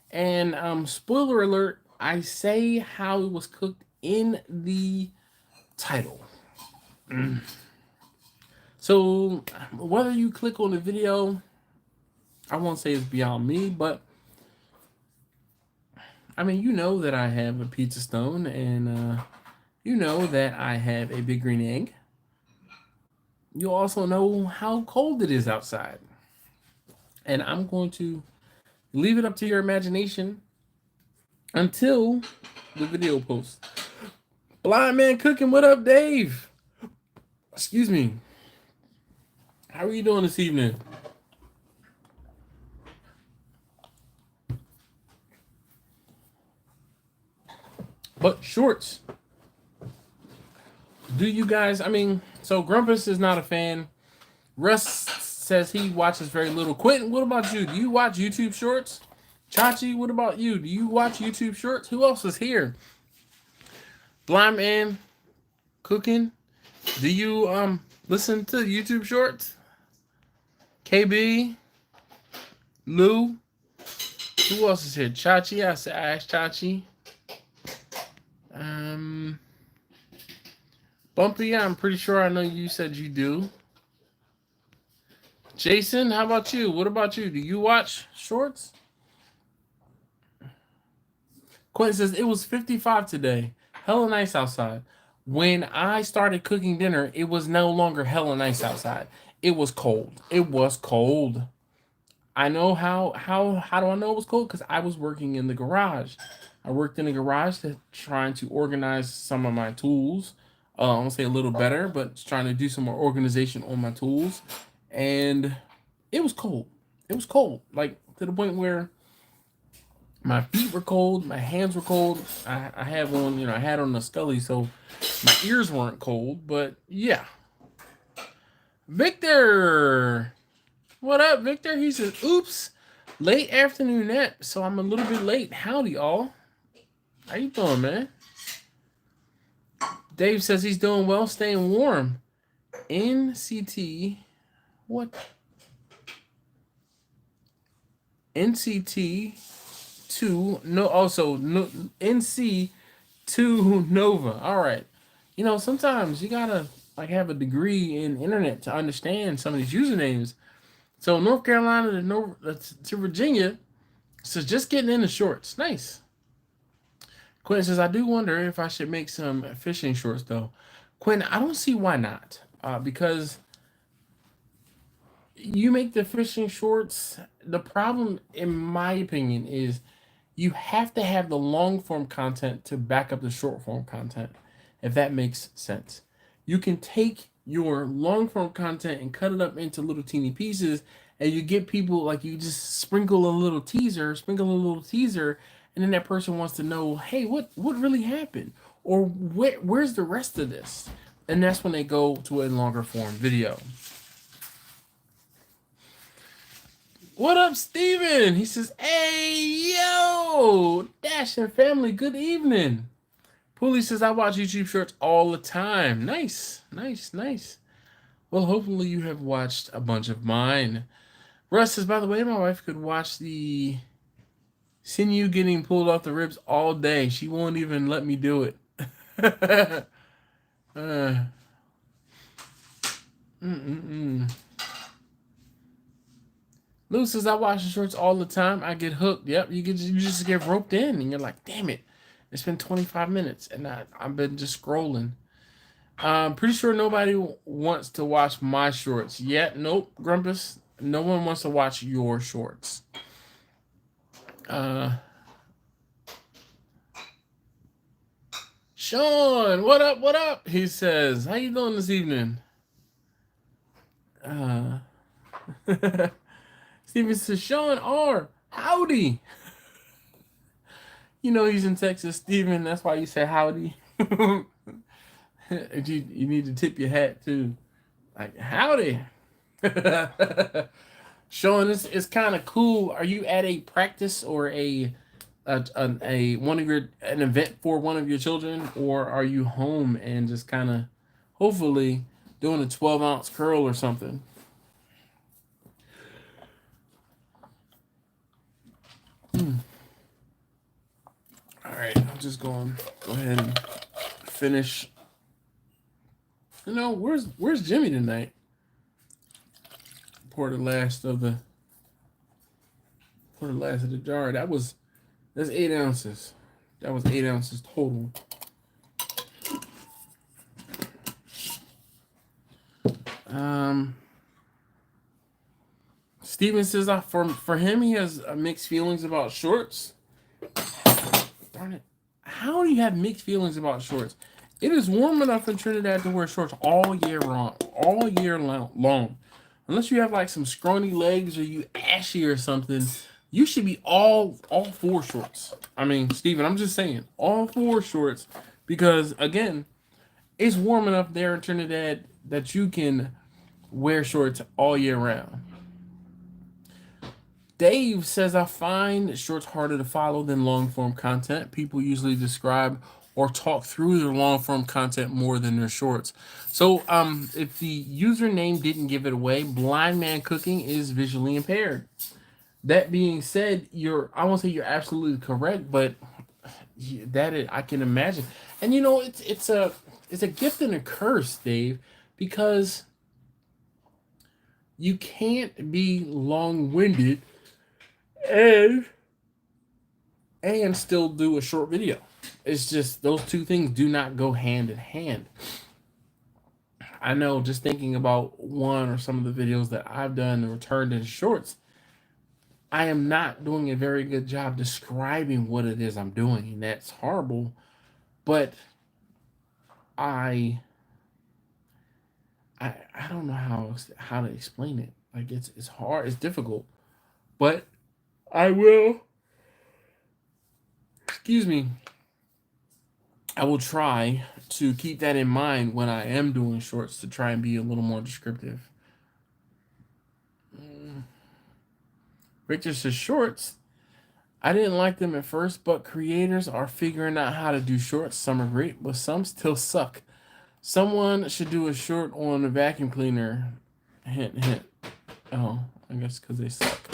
And spoiler alert, I say how it was cooked in the title. So whether you click on the video, I won't say it's beyond me, but I mean, you know that I have a pizza stone, and you know that I have a big green egg. You also know how cold it is outside. And I'm going to leave it up to your imagination until the video posts. Blind Man Cooking, what up, Dave? Excuse me. How are you doing this evening? But shorts. Do you guys, so Grumpus is not a fan. Russ says he watches very little. Quentin, what about you? Do you watch YouTube shorts? Chachi, what about you? Do you watch YouTube shorts? Who else is here? Blind Man Cooking. Do you listen to YouTube shorts? KB, Lou. Who else is here? Chachi. I asked Chachi. Bumpy, I'm pretty sure I know you said you do. Jason, how about you? What about you? Do you watch shorts? Quentin says, it was 55 today. Hella nice outside. When I started cooking dinner, it was no longer hella nice outside. It was cold. It was cold. I know how do I know it was cold? Because I was working in the garage. I worked in the garage trying to organize some of my tools. I won't say a little better, but trying to do some more organization on my tools. And it was cold. It was cold. Like to the point where my feet were cold, my hands were cold. I had on, I had on a Scully, so my ears weren't cold, but yeah. Victor! What up, Victor? He says, oops, late afternoon nap, so I'm a little bit late. Howdy, y'all. How you doing, man? Dave says he's doing well, staying warm. NCT, what? NCT 2, no, also no, NC 2 Nova. All right. Sometimes you gotta have a degree in internet to understand some of these usernames. So North Carolina to Virginia says just getting in the shorts. Nice. Quentin says, I do wonder if I should make some fishing shorts, though. Quentin, I don't see why not. Because you make the fishing shorts, the problem, in my opinion, is you have to have the long-form content to back up the short-form content, if that makes sense. You can take your long-form content and cut it up into little teeny pieces, and you get people, you just sprinkle a little teaser, and then that person wants to know, hey, what really happened? Or where's the rest of this? And that's when they go to a longer form video. What up, Steven? He says, hey, yo, Dash and family, good evening. Pulley says, I watch YouTube shorts all the time. Nice, nice, nice. Well, hopefully you have watched a bunch of mine. Russ says, by the way, my wife could watch the sinew getting pulled off the ribs all day. She won't even let me do it. Lou says, I watch the shorts all the time. I get hooked. Yep, you just get roped in, and you're like, damn it. It's been 25 minutes, and I've been just scrolling. I'm pretty sure nobody wants to watch my shorts yet. Nope, Grumpus. No one wants to watch your shorts. Sean, what up? What up? He says, how you doing this evening? Steven says, Sean R. Howdy. You know he's in Texas, Steven. That's why you say howdy. You need to tip your hat too. Like, howdy. Sean, it's kind of cool. Are you at a practice or an event for one of your children, or are you home and just kind of hopefully doing a 12-ounce curl or something? All right, I'm just going to go ahead and finish. You know, where's Jimmy tonight? Pour the last of the jar. That's 8 ounces. That was 8 ounces total. Steven says for him he has mixed feelings about shorts. Darn it. How do you have mixed feelings about shorts? It is warm enough in Trinidad to wear shorts all year long. Unless you have like some scrawny legs or you ashy or something, you should be all four shorts. I mean, Steven, I'm just saying, all four shorts, because again, it's warm enough there in Trinidad that you can wear shorts all year round. Dave says, I find shorts harder to follow than long form content. People usually describe or talk through their long form content more than their shorts. So if the username didn't give it away, Blind Man Cooking is visually impaired. That being said, I won't say you're absolutely correct, but I can imagine. And you know, it's a gift and a curse, Dave, because you can't be long-winded and still do a short video. It's just those two things do not go hand in hand. I know, just thinking about one or some of the videos that I've done and returned into shorts, I am not doing a very good job describing what it is I'm doing, and that's horrible. But I don't know how to explain it. Like, it's hard, it's difficult, but I will. Excuse me. I will try to keep that in mind when I am doing shorts, to try and be a little more descriptive. Victor says, shorts, I didn't like them at first, but creators are figuring out how to do shorts. Some are great, but some still suck. Someone should do a short on a vacuum cleaner. Hint, hint. Oh, I guess because they suck.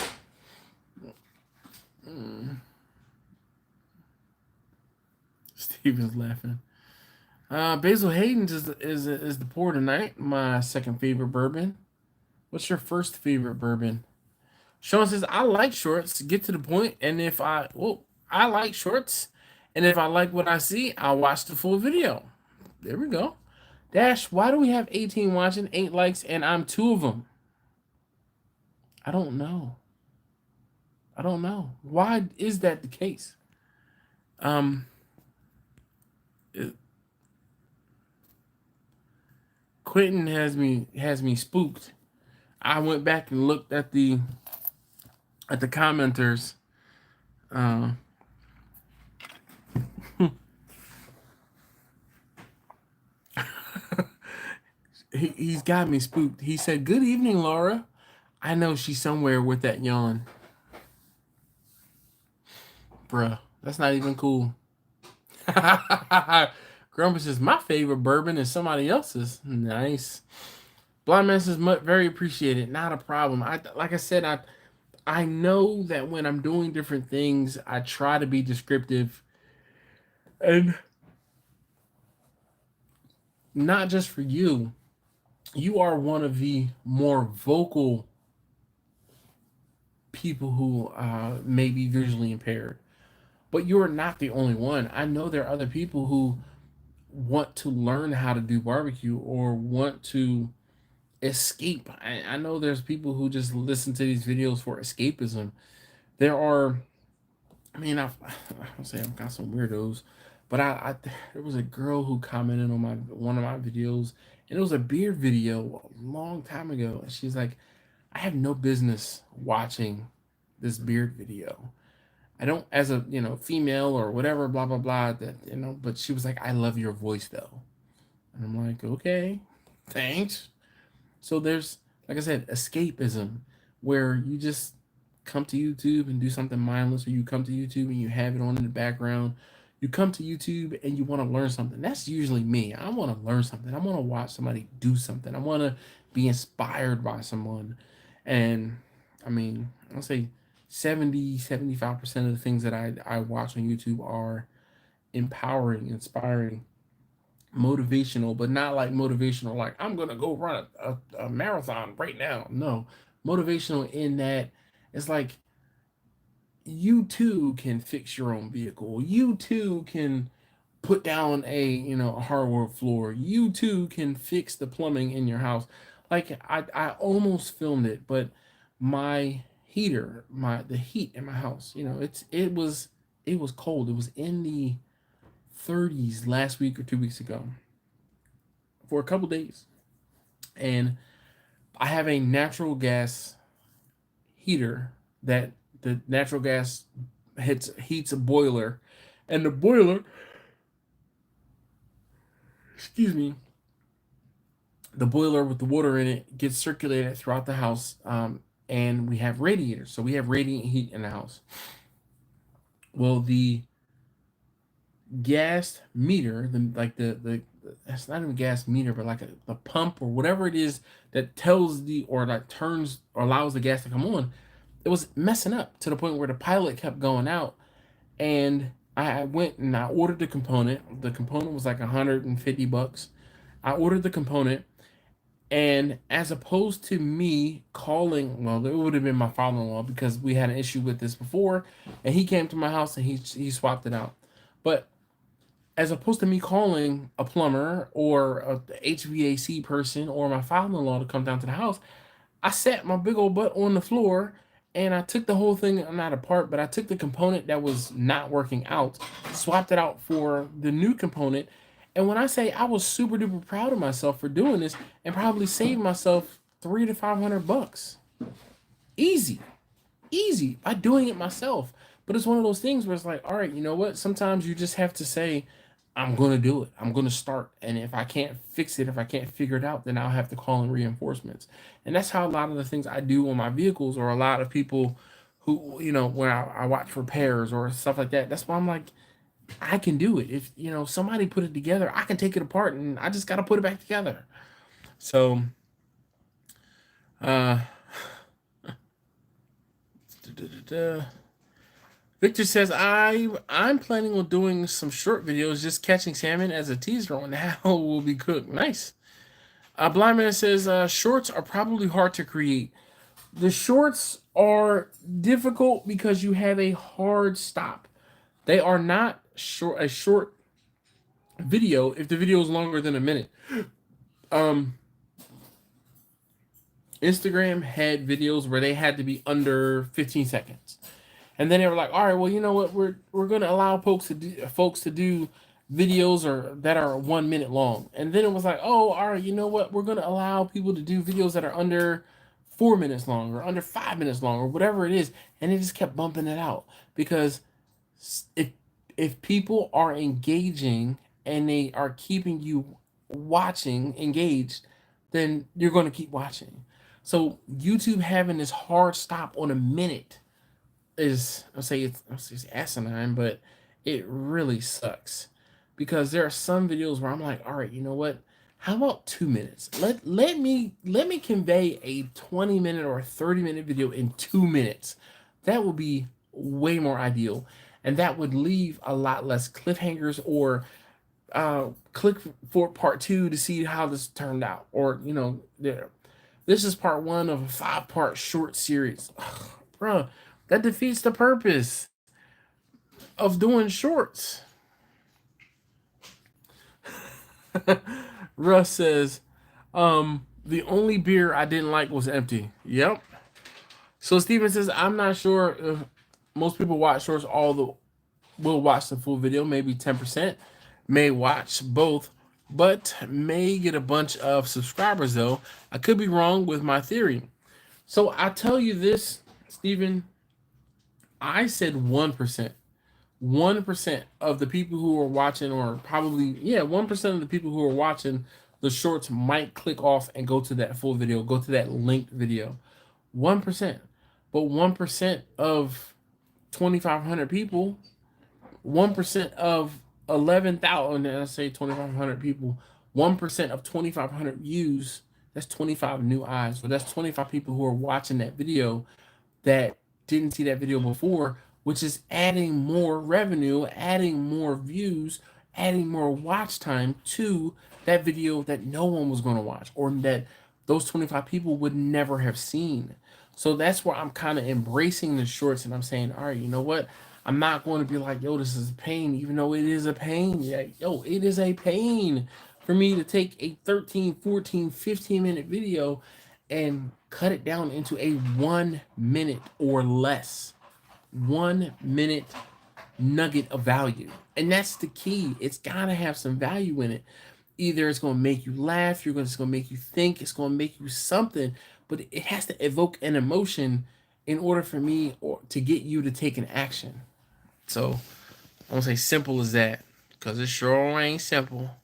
Steven's laughing. Basil Hayden's is the pour tonight. My second favorite bourbon. What's your first favorite bourbon? Sean says, I like shorts. Get to the point, and I like shorts, and if I like what I see, I'll watch the full video. There we go. Dash, why do we have 18 watching, 8 likes, and I'm 2 of them? I don't know. Why is that the case? Quentin has me spooked. I went back and looked at the commenters. He's got me spooked. He said, "Good evening, Laura." I know she's somewhere with that yawn. Bruh, that's not even cool. Grumpus says, my favorite bourbon is somebody else's. Nice. Blind man says, very appreciated. Not a problem. Like I said, I know that when I'm doing different things, I try to be descriptive and not just for you. You are one of the more vocal people who may be visually impaired, but you're not the only one. I know there are other people who want to learn how to do barbecue or want to escape. I know there's people who just listen to these videos for escapism. There are, I mean, I'll say I've got some weirdos, but there was a girl who commented on my one of my videos, and it was a beard video a long time ago, and she's like, I have no business watching this beard video. I don't, as a female or whatever, blah blah blah. That but she was like, I love your voice though, and I'm like, okay, thanks. So there's, like I said, escapism, where you just come to YouTube and do something mindless, or you come to YouTube and you have it on in the background. You come to YouTube and you want to learn something. That's usually me. I want to learn something. I want to watch somebody do something. I want to be inspired by someone. And I mean, I'll say 70-75% of the things that I watch on YouTube are empowering, inspiring, motivational, but not like motivational, like I'm gonna go run a marathon right now. No, motivational in that it's like you too can fix your own vehicle. You too can put down a hardwood floor. You too can fix the plumbing in your house. Like I almost filmed it, but my heater, the heat in my house, it was cold. It was in the 30s last week or 2 weeks ago for a couple days, and I have a natural gas heater that the natural gas heats a boiler, and the boiler, excuse me, the boiler with the water in it gets circulated throughout the house, and we have radiators, so we have radiant heat in the house. Well, the gas meter, the it's not even a gas meter, but like a pump or whatever it is that tells or like turns or allows the gas to come on, it was messing up to the point where the pilot kept going out. And I went and I ordered the component. The component was like $150. I ordered the component, and as opposed to me calling, well, it would have been my father-in-law, because we had an issue with this before, and he came to my house and he swapped it out. But as opposed to me calling a plumber or a HVAC person or my father-in-law to come down to the house, I sat my big old butt on the floor and I took the whole thing, not apart, but I took the component that was not working out, swapped it out for the new component. And when I say I was super duper proud of myself for doing this, and probably saved myself $300 to $500, easy, easy, by doing it myself. But it's one of those things where it's like, all right, you know what? Sometimes you just have to say, I'm going to do it. I'm going to start. And if I can't fix it, if I can't figure it out, then I'll have to call in reinforcements. And that's how a lot of the things I do on my vehicles, or a lot of people who, when I watch repairs or stuff like that, that's why I'm like, I can do it. If, somebody put it together, I can take it apart and I just got to put it back together. So, uh, Victor says, I'm planning on doing some short videos, just catching salmon as a teaser on how it will be cooked. Nice. Blind Man says, shorts are probably hard to create. The shorts are difficult because you have a hard stop. They are not a short video if the video is longer than a minute. Instagram had videos where they had to be under 15 seconds. And then they were like, all right, well, you know what? We're going to allow folks to do videos that are 1 minute long. And then it was like, oh, all right, you know what? We're going to allow people to do videos that are under 4 minutes long, or under 5 minutes long, or whatever it is. And they just kept bumping it out, because if people are engaging and they are keeping you watching engaged, then you're going to keep watching. So YouTube having this hard stop on a minute is, I'll say it's asinine, but it really sucks, because there are some videos where I'm like, all right, you know what? How about 2 minutes? Let me convey a 20-minute or a 30-minute video in 2 minutes. That would be way more ideal, and that would leave a lot less cliffhangers or click for part 2 to see how this turned out, or there. This is part 1 of a 5-part short series. Ugh, bruh, that defeats the purpose of doing shorts. Russ says, the only beer I didn't like was empty. Yep. So Steven says, I'm not sure if most people watch shorts will watch the full video. Maybe 10% may watch both, but may get a bunch of subscribers though. I could be wrong with my theory. So I tell you this, Steven, I said 1%. 1% of the people who are watching, or probably, 1% of the people who are watching the shorts might click off and go to that full video, go to that linked video. 1%. But 1% of 2,500 people, 1% of 11,000, and I say 2,500 people, 1% of 2,500 views, that's 25 new eyes. So that's 25 people who are watching that video that didn't see that video before, which is adding more revenue, adding more views, adding more watch time to that video that no one was going to watch, or that those 25 people would never have seen. So that's where I'm kind of embracing the shorts, and I'm saying, all right, you know what? I'm not going to be like, yo, this is a pain, even though it is a pain. Yeah, yo, it is a pain for me to take a 13, 14, 15-minute video and cut it down into a 1 minute or less. 1 minute nugget of value. And that's the key. It's got to have some value in it. Either it's going to make you laugh, it's going to make you think, it's going to make you something, but it has to evoke an emotion in order for me to get you to take an action. So I won't say simple as that, because it sure ain't simple.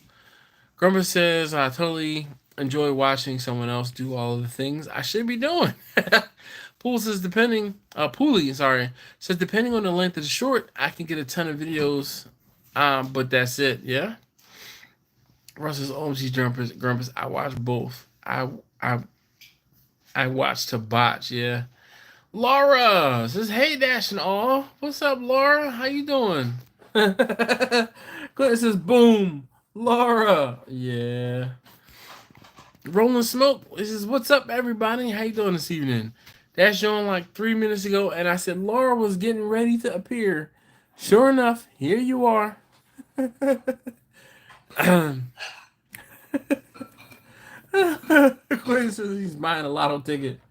Grumper says, I totally enjoy watching someone else do all of the things I should be doing. Pool says, Pooley, says, depending on the length of the short, I can get a ton of videos, but that's it, yeah? Russ says, OMG Grumpus, I watch both. I watch to botch, yeah. Laura says, hey, Dash and all. What's up, Laura? How you doing? Clint says, boom. Laura. Yeah. Rolling Smoke. This is, what's up, everybody? How you doing this evening? Dash joined like 3 minutes ago, and I said Laura was getting ready to appear. Sure enough, here you are. Quentin says he's buying a lotto ticket.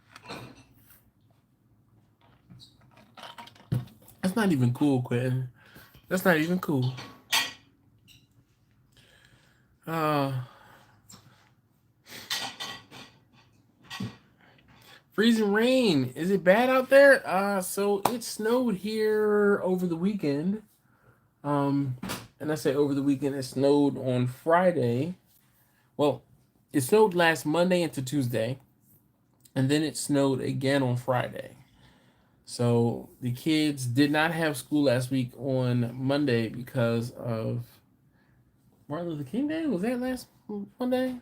That's not even cool, Quentin. That's not even cool. Freezing rain. Is it bad out there? So it snowed here over the weekend. And I say over the weekend, it snowed on Friday. Well, it snowed last Monday into Tuesday, and then it snowed again on Friday. So the kids did not have school last week on Monday because of Martin Luther King Day. Was that last Monday?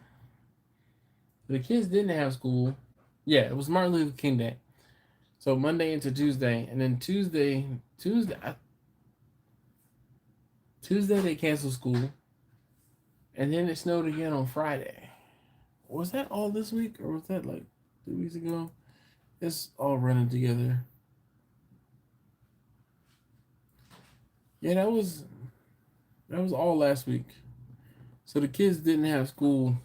The kids didn't have school. Yeah, it was Martin Luther King Day. So Monday into Tuesday, and then Tuesday they canceled school, and then it snowed again on Friday. Was that all this week, or was that like 2 weeks ago? It's all running together. Yeah, that was all last week. So the kids didn't have school.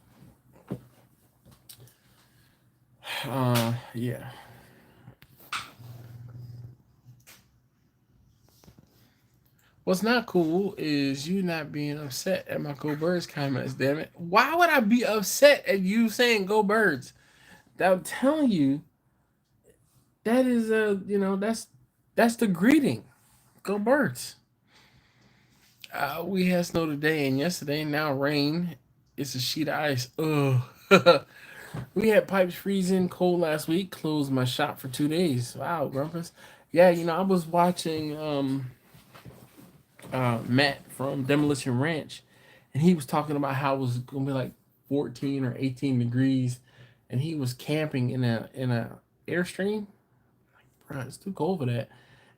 Yeah. What's not cool is you not being upset at my Go Birds comments, damn it. Why would I be upset at you saying Go Birds? I'm telling you, that is that's the greeting. Go Birds. We had snow today and yesterday, now rain. It's a sheet of ice. Ugh. We had pipes freezing cold last week. Closed my shop for 2 days. Wow, Grumpus. Yeah, I was watching Matt from Demolition Ranch, and he was talking about how it was gonna be like 14 or 18 degrees, and he was camping in a airstream. Like, bro, it's too cold for that.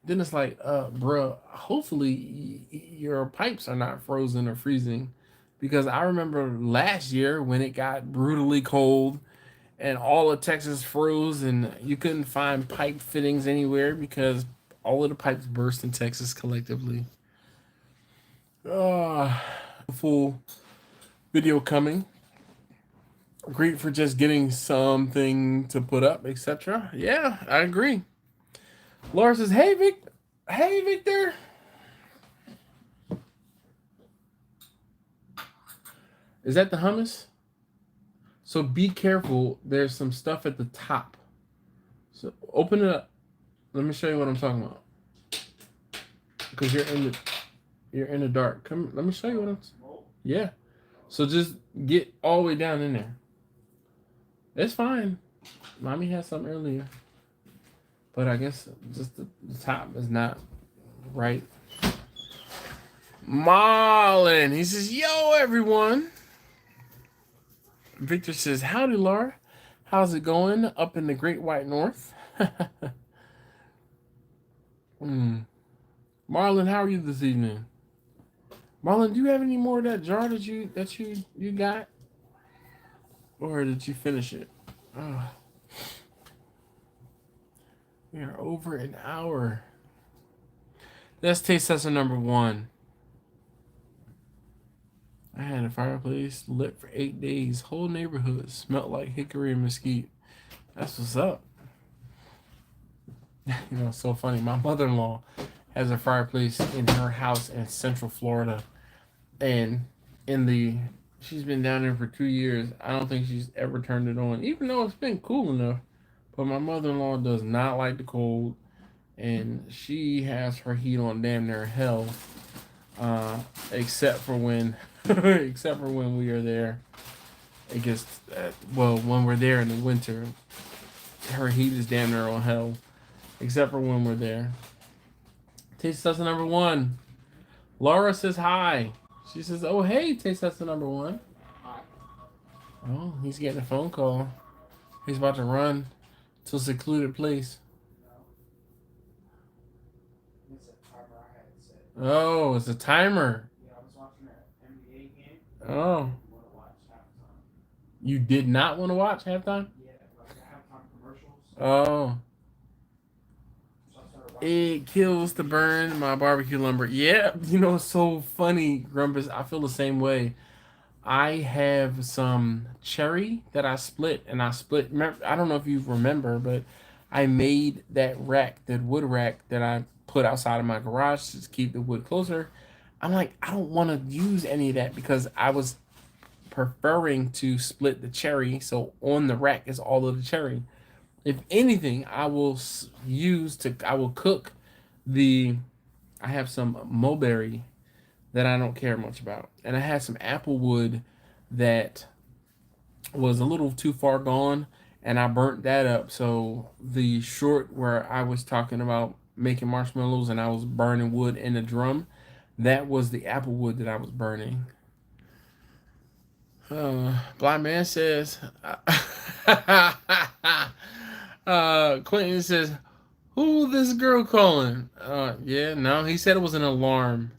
Then it's like, bro, hopefully your pipes are not frozen or freezing, because I remember last year when it got brutally cold and all of Texas froze and you couldn't find pipe fittings anywhere because all of the pipes burst in Texas collectively. Full video coming. Great for just getting something to put up, etc. Yeah, I agree. Laura says, "Hey Victor. Is that the hummus? So be careful. There's some stuff at the top. So open it up. Let me show you what I'm talking about. Because you're in the dark. Come, let me show you what I'm. Yeah. So just get all the way down in there. It's fine. Mommy had some earlier, but I guess just the top is not right. Marlon, he says, "Yo, everyone." Victor says, "Howdy, Laura. How's it going up in the Great White North?" Marlon, how are you this evening? Marlon, do you have any more of that jar that you got, or did you finish it? Oh. We are over an hour. That's taste tester number 1. I had a fireplace lit for 8 days. Whole neighborhood smelled like hickory and mesquite. That's what's up. You know, it's so funny. My mother-in-law has a fireplace in her house in Central Florida, and she's been down there for 2 years. I don't think she's ever turned it on, even though it's been cool enough. But my mother-in-law does not like the cold, and she has her heat on damn near hell, except for when we are there. It gets when we're there in the winter, her heat is damn near on hell, except for when we're there. Taste tester number 1. Laura says hi. She says, "Oh hey, taste tester number 1." Oh, he's getting a phone call. He's about to run to a secluded place. Oh, it's a timer. Yeah, I was watching that NBA game. Oh. You did not want to watch halftime? Yeah, like the halftime commercials. Oh. So It kills to burn my barbecue lumber. Yeah, you know, it's so funny, Grumpus. I feel the same way. I have some cherry that I split, and I don't know if you remember, but I made that wood rack that I put outside of my garage to keep the wood closer. I'm like, I don't want to use any of that because I was preferring to split the cherry, so on the rack is all of the cherry. If anything, I will cook I have some mulberry that I don't care much about. And I had some apple wood that was a little too far gone, and I burnt that up. So the short where I was talking about making marshmallows and I was burning wood in a drum, that was the apple wood that I was burning. Blind man says, Quentin says, "Who this girl calling?" Yeah, no, he said it was an alarm.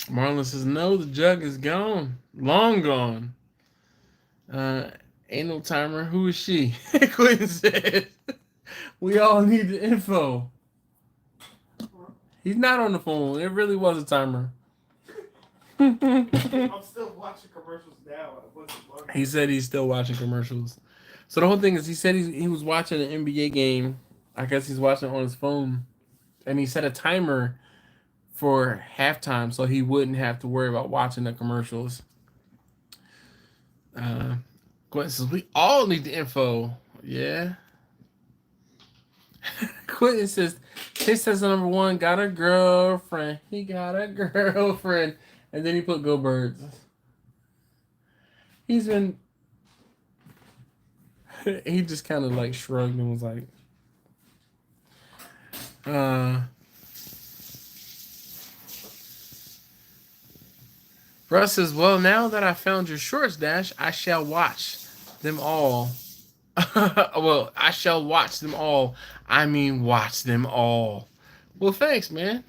Marlon says, "No, the jug is gone. Long gone. Ain't no timer. Who is she?" Quentin says, "We all need the info." He's not on the phone. It really was a timer. I'm still watching commercials now. He said he's still watching commercials. So the whole thing is, he said he was watching an NBA game. I guess he's watching it on his phone. And he set a timer for halftime so he wouldn't have to worry about watching the commercials. Quentin says, "We all need the info." Yeah. Quentin says, "Taste tester number 1 got a girlfriend. He got a girlfriend." And then he put "Go Birds." He just kind of like shrugged and was like, Russ says, well, now that I found your shorts, Dash, I shall watch them all. Well, I shall watch them all. I mean, watch them all. Well, thanks, man.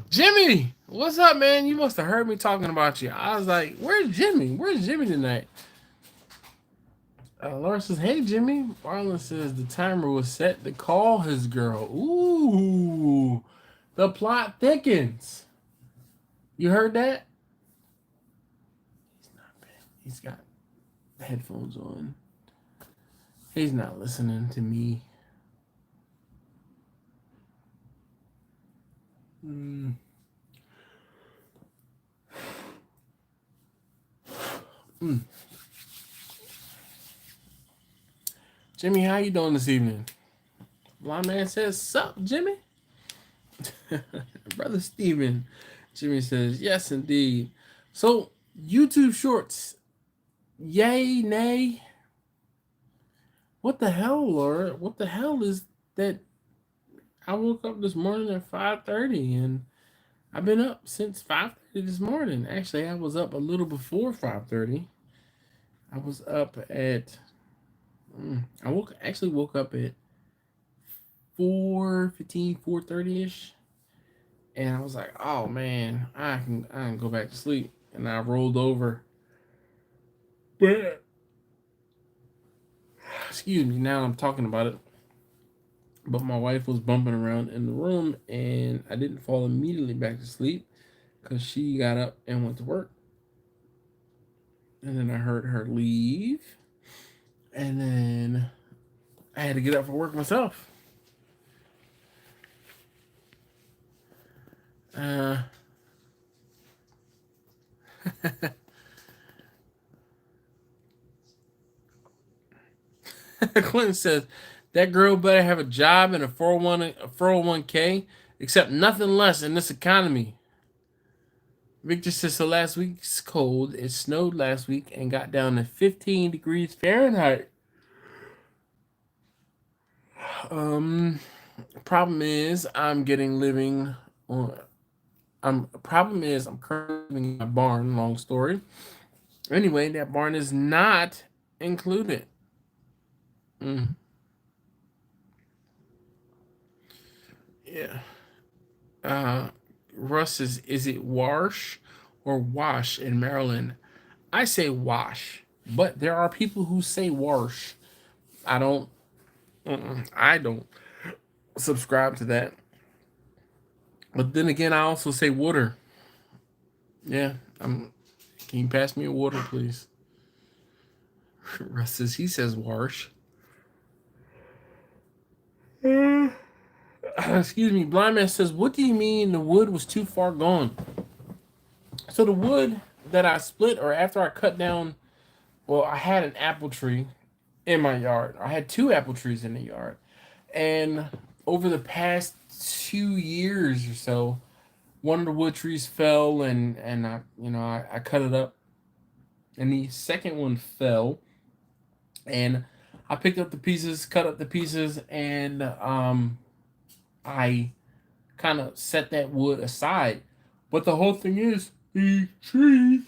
Jimmy, what's up, man? You must have heard me talking about you. I was like, where's Jimmy? Where's Jimmy tonight? Laura says, hey, Jimmy. Marlon says, the timer was set to call his girl. Ooh, the plot thickens. You heard that? He's not bad. He's got headphones on. He's not listening to me. Jimmy, how you doing this evening? Blind man says, sup, Jimmy? Brother Steven. Jimmy says, yes, indeed. So, YouTube Shorts, yay, nay? What the hell, Laura? What the hell is that? I woke up this morning at 5:30, and I've been up since 5:30 this morning. Actually, I was up a little before 5:30. I was up at... I woke up at 4:15, 4:30ish, and I was like, "Oh man, I can go back to sleep." And I rolled over, but excuse me, now I'm talking about it. But my wife was bumping around in the room, and I didn't fall immediately back to sleep because she got up and went to work, and then I heard her leave, and then I had to get up for work myself. Clinton says that girl better have a job and a 401k, except nothing less in this economy. Victor says, so last week's cold. It snowed last week and got down to 15 degrees Fahrenheit. Problem is I'm currently living in my barn. Long story. Anyway, that barn is not included. Yeah. Russ is it wash or wash in Maryland? I say wash, but there are people who say wash. I don't subscribe to that. But then again, I also say water. Yeah, can you pass me a water, please? Russ says he says wash. Excuse me, Blind Man says, what do you mean the wood was too far gone? So the wood that I split, or after I cut down, well, I had an apple tree in my yard. I had 2 apple trees in the yard. And over the past 2 years or so, one of the wood trees fell, and I cut it up. And the second one fell. And I picked up the pieces, cut up the pieces, and I kind of set that wood aside. But the whole thing is, the trees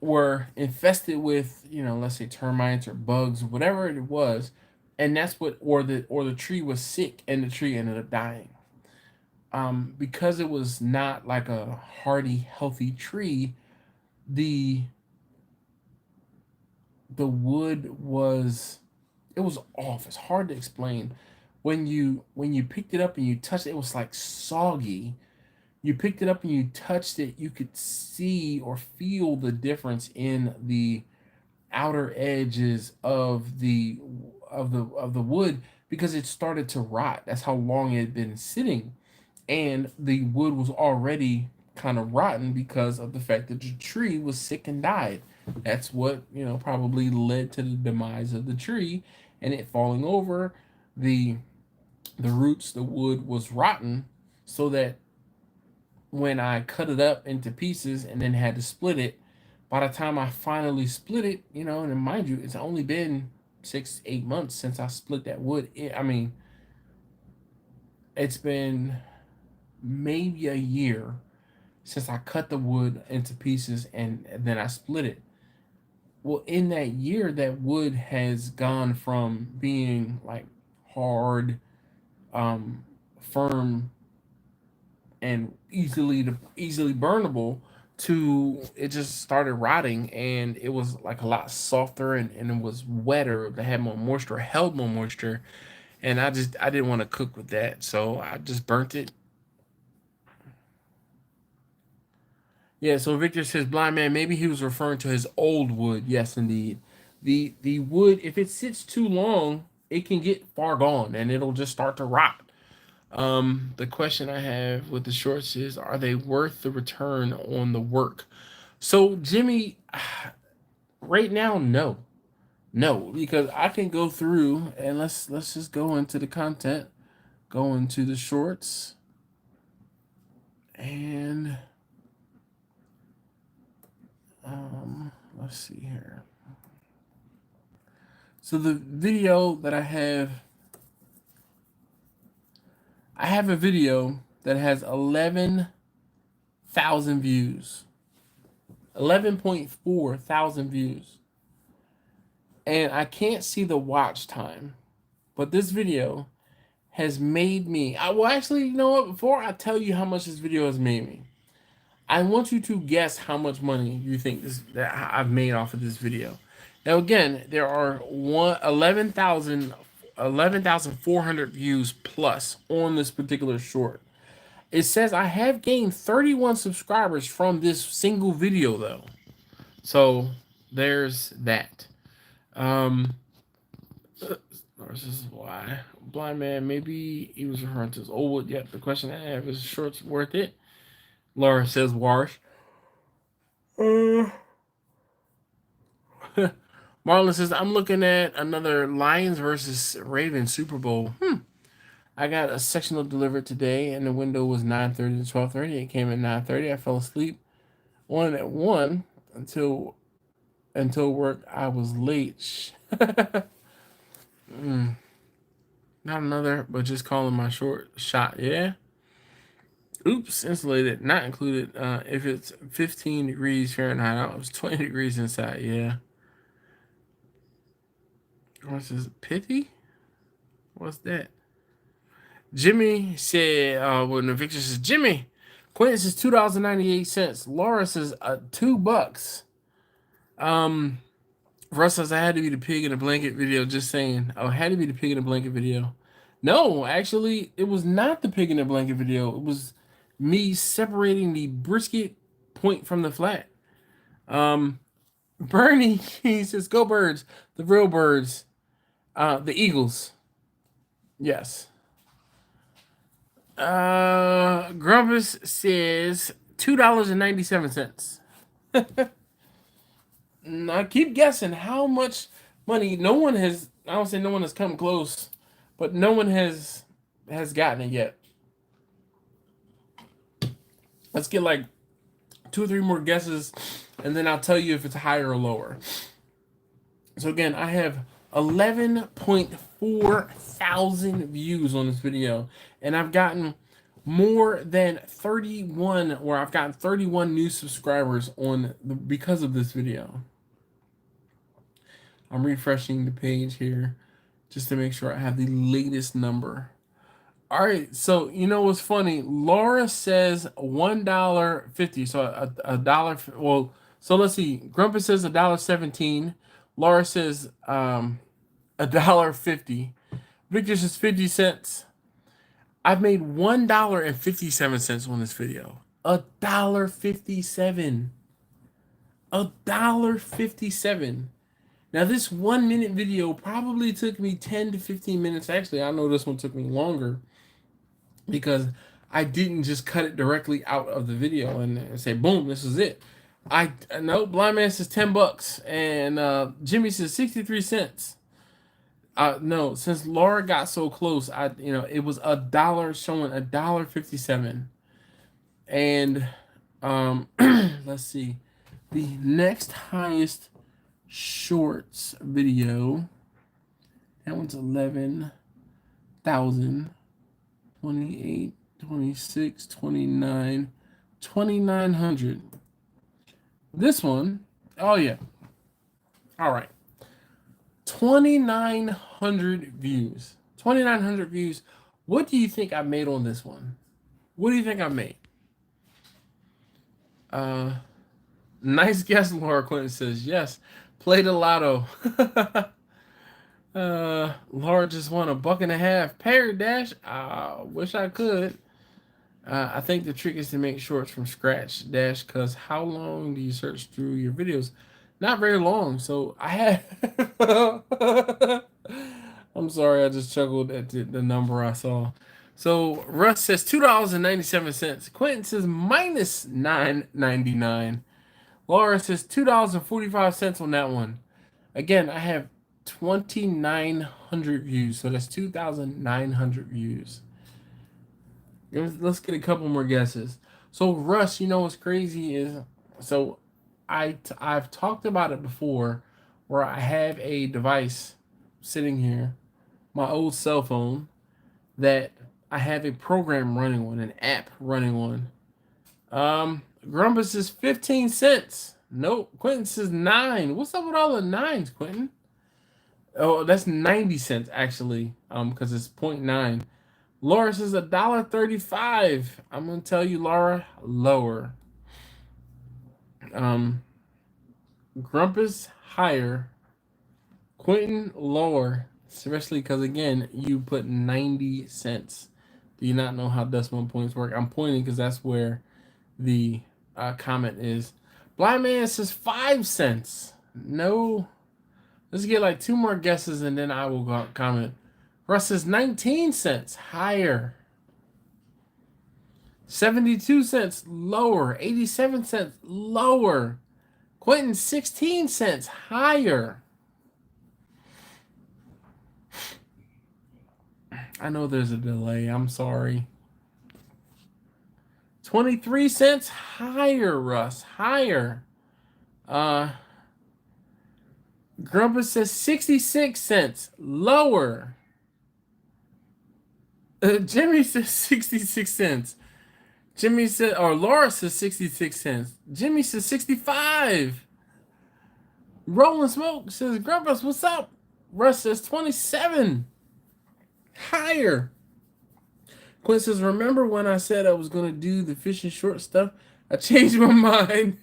were infested with, let's say termites or bugs, whatever it was, and that's what, or the tree was sick and the tree ended up dying. Because it was not like a hardy, healthy tree, the wood was off. It's hard to explain. When you picked it up and you touched it, it was like soggy. You picked it up and you touched it, you could see or feel the difference in the outer edges of the wood because it started to rot. That's how long it had been sitting. And the wood was already kind of rotten because of the fact that the tree was sick and died. That's what, probably led to the demise of the tree and it falling over. The roots, the wood was rotten, so that when I cut it up into pieces and then had to split it, by the time I finally split it, and mind you, it's only been 6-8 months since I split that wood. It's been maybe a year since I cut the wood into pieces and then I split it. Well, in that year, that wood has gone from being like hard, firm, and easily burnable to it just started rotting, and it was like a lot softer, and it was wetter. It had more moisture, held more moisture, and I didn't want to cook with that, so I just burnt it. Yeah, so Victor says, blind man, maybe he was referring to his old wood. Yes, indeed. The wood, if it sits too long, it can get far gone and it'll just start to rot. The question I have with the shorts is, are they worth the return on the work? So Jimmy, right now, no. No, because I can go through and let's just go into the content, go into the shorts, and let's see here. So the video that I have a video that has 11,000 views. 11.4 thousand views. And I can't see the watch time. But this video has made me, well actually, you know what, before I tell you how much this video has made me, I want you to guess how much money you think that I've made off of this video. Now again, there are 11,400 views plus on this particular short. It says I have gained 31 subscribers from this single video though. So there's that. This is why blind man, maybe he was referring to his old wood. Yep, the question I have is shorts worth it? Laura says wash. Marlon says, I'm looking at another Lions versus Ravens Super Bowl. I got a sectional delivered today, and the window was 9:30 to 12:30. It came at 9:30. I fell asleep on it at 1 until work. I was late. Not another, but just calling my short shot. Yeah. Oops, insulated, not included. If it's 15 degrees Fahrenheit out, it's 20 degrees inside. Yeah. What's this? Pithy? What's that? Jimmy said, when the Victor says, Jimmy, Quentin says $2.98. Laura says, $2. Russ says, I had to be the pig in a blanket video. Just saying. Oh, it had to be the pig in a blanket video. No, actually, it was not the pig in a blanket video. It was me separating the brisket point from the flat. Bernie, he says, go birds. The real birds. The Eagles. Yes. Grumpus says $2.97. Now keep guessing how much money. No one has, I don't say no one has come close, but no one has gotten it yet. Let's get like 2 or 3 more guesses, and then I'll tell you if it's higher or lower. So again, I have 11.4 thousand views on this video, and I've gotten more than 31, or I've gotten 31 new subscribers because of this video. I'm refreshing the page here just to make sure I have the latest number. All right, so you know what's funny? Laura says $1.50, so a dollar. Well, so let's see. Grumpy says $1.17. Laura says $1.50. Victor says 50 cents. I've made $1.57 on this video. $1.57. $1.57. Now this 1 minute video probably took me 10 to 15 minutes. Actually, I know this one took me longer because I didn't just cut it directly out of the video and say, boom, this is it. I know blind man says $10 and Jimmy says 63 cents. No, since Laura got so close, it was $1 showing $1.57. And let's see. The next highest shorts video, that one's 11,000, 28, 26, 29, 2,900. This one, oh yeah. All right. 2,900 views. 2,900 views. What do you think I made on this one? What do you think I made? Nice guess, Laura Clinton says. Yes. Play the lotto. Laura just won $1.50. Parrot Dash. Wish I could. I think the trick is to make shorts from scratch, Dash, because how long do you search through your videos? Not very long. So I had... I'm sorry, I just chuckled at the number I saw. So Russ says $2.97. Quentin says minus $9.99. Laura says $2.45 on that one. Again, I have 2,900 views, so that's 2,900 views. Let's get a couple more guesses. So Russ, you know what's crazy is, so I've talked about it before, where I have a device sitting here, my old cell phone, that I have a program running on, an app running on. Grumpus is 15 cents. Nope. Quentin says 9. What's up with all the 9s, Quentin? Oh, that's 90 cents actually. Because it's 0.9. Laura says $1.35. I'm gonna tell you, Laura, lower. Grumpus higher. Quentin lower. Especially because again, you put 90 cents. Do you not know how decimal points work? I'm pointing because that's where the comment is. Blind Man says 5 cents. No. Let's get like 2 more guesses and then I will go comment. Russ says 19 cents. Higher. 72 cents. Lower. 87 cents. Lower. Quentin 16 cents. Higher. I know there's a delay. I'm sorry. 23 cents higher, Russ. Higher. Grumpus says 66 cents. Lower. Jimmy says 66 cents. Jimmy said, or Laura says 66 cents. Jimmy says 65. Rolling Smoke says, Grumpus, what's up? Russ says 27. Higher. Quinn says, remember when I said I was going to do the fishing short stuff? I changed my mind.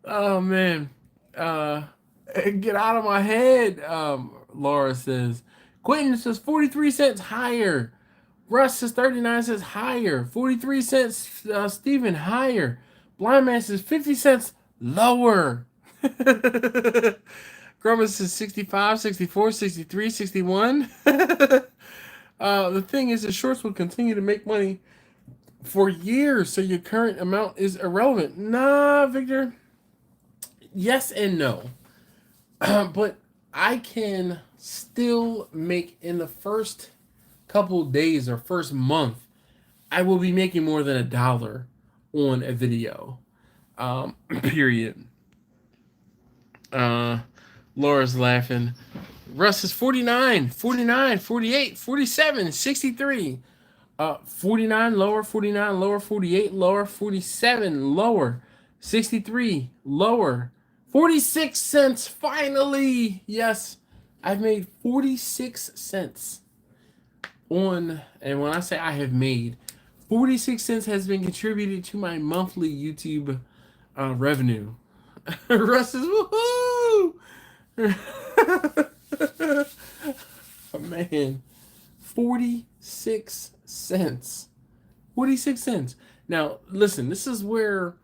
Oh, man. Get out of my head, Laura says. Quentin says 43 cents higher. Russ says 39 cents higher. 43 cents, Steven, higher. Blind Man says 50 cents lower. Grumman says 65, 64, 63, 61. The thing is, the shorts will continue to make money for years, so your current amount is irrelevant. Nah, Victor. Yes and no. But I can still make, in the first couple days or first month, I will be making more than $1 on a video. Period. Laura's laughing. Russ is 49, 49, 48, 47, 63. 49 lower, 49 lower, 48 lower, 47 lower, 63 lower, 46 cents finally. Yes, I've made 46 cents on, and when I say I have made, 46 cents has been contributed to my monthly YouTube revenue. Russ is woohoo! Oh, man, 46 cents. 46 cents. Now, listen, this is where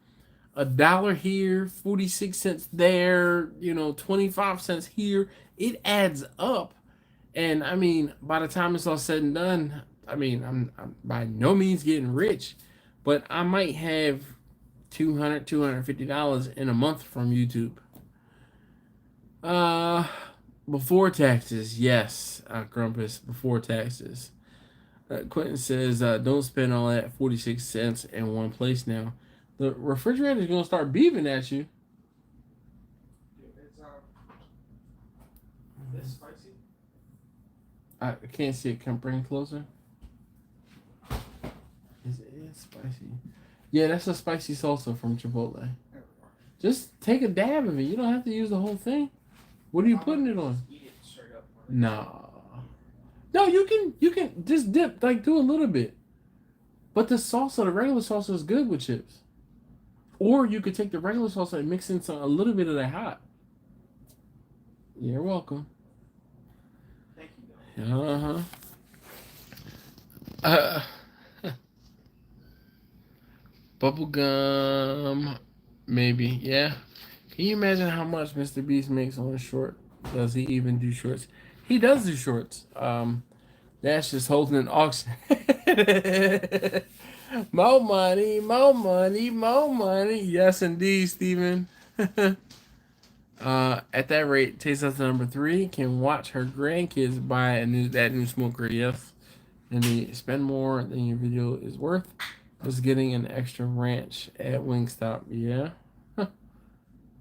$1 here, 46 cents there, 25 cents here, it adds up. And I mean, by the time it's all said and done, I mean, I'm by no means getting rich, but I might have $200, $250 in a month from YouTube. Before taxes, yes, Grumpus, before taxes. Quentin says, don't spend all that 46 cents in one place now. The refrigerator is going to start beeping at you. It's spicy. I can't see it. Come bring it closer. It's spicy. Yeah, that's a spicy salsa from Chipotle. Just take a dab of it. You don't have to use the whole thing. What are you putting it on? Eat it straight up. Nah. No, you can just dip, like do a little bit. But the salsa, the regular salsa is good with chips. Or you could take the regular salsa and mix in a little bit of that hot. You're welcome. Thank you, Uh-huh. Bubble gum, maybe. Yeah. Can you imagine how much Mr. Beast makes on a short? Does he even do shorts? He does do shorts. That's just holding an auction. More money, more money, more money. Yes, indeed, Steven. At that rate, Taste Tester number 3 can watch her grandkids buy that new smoker. Yes, and they spend more than your video is worth. Just getting an extra ranch at Wingstop. Yeah,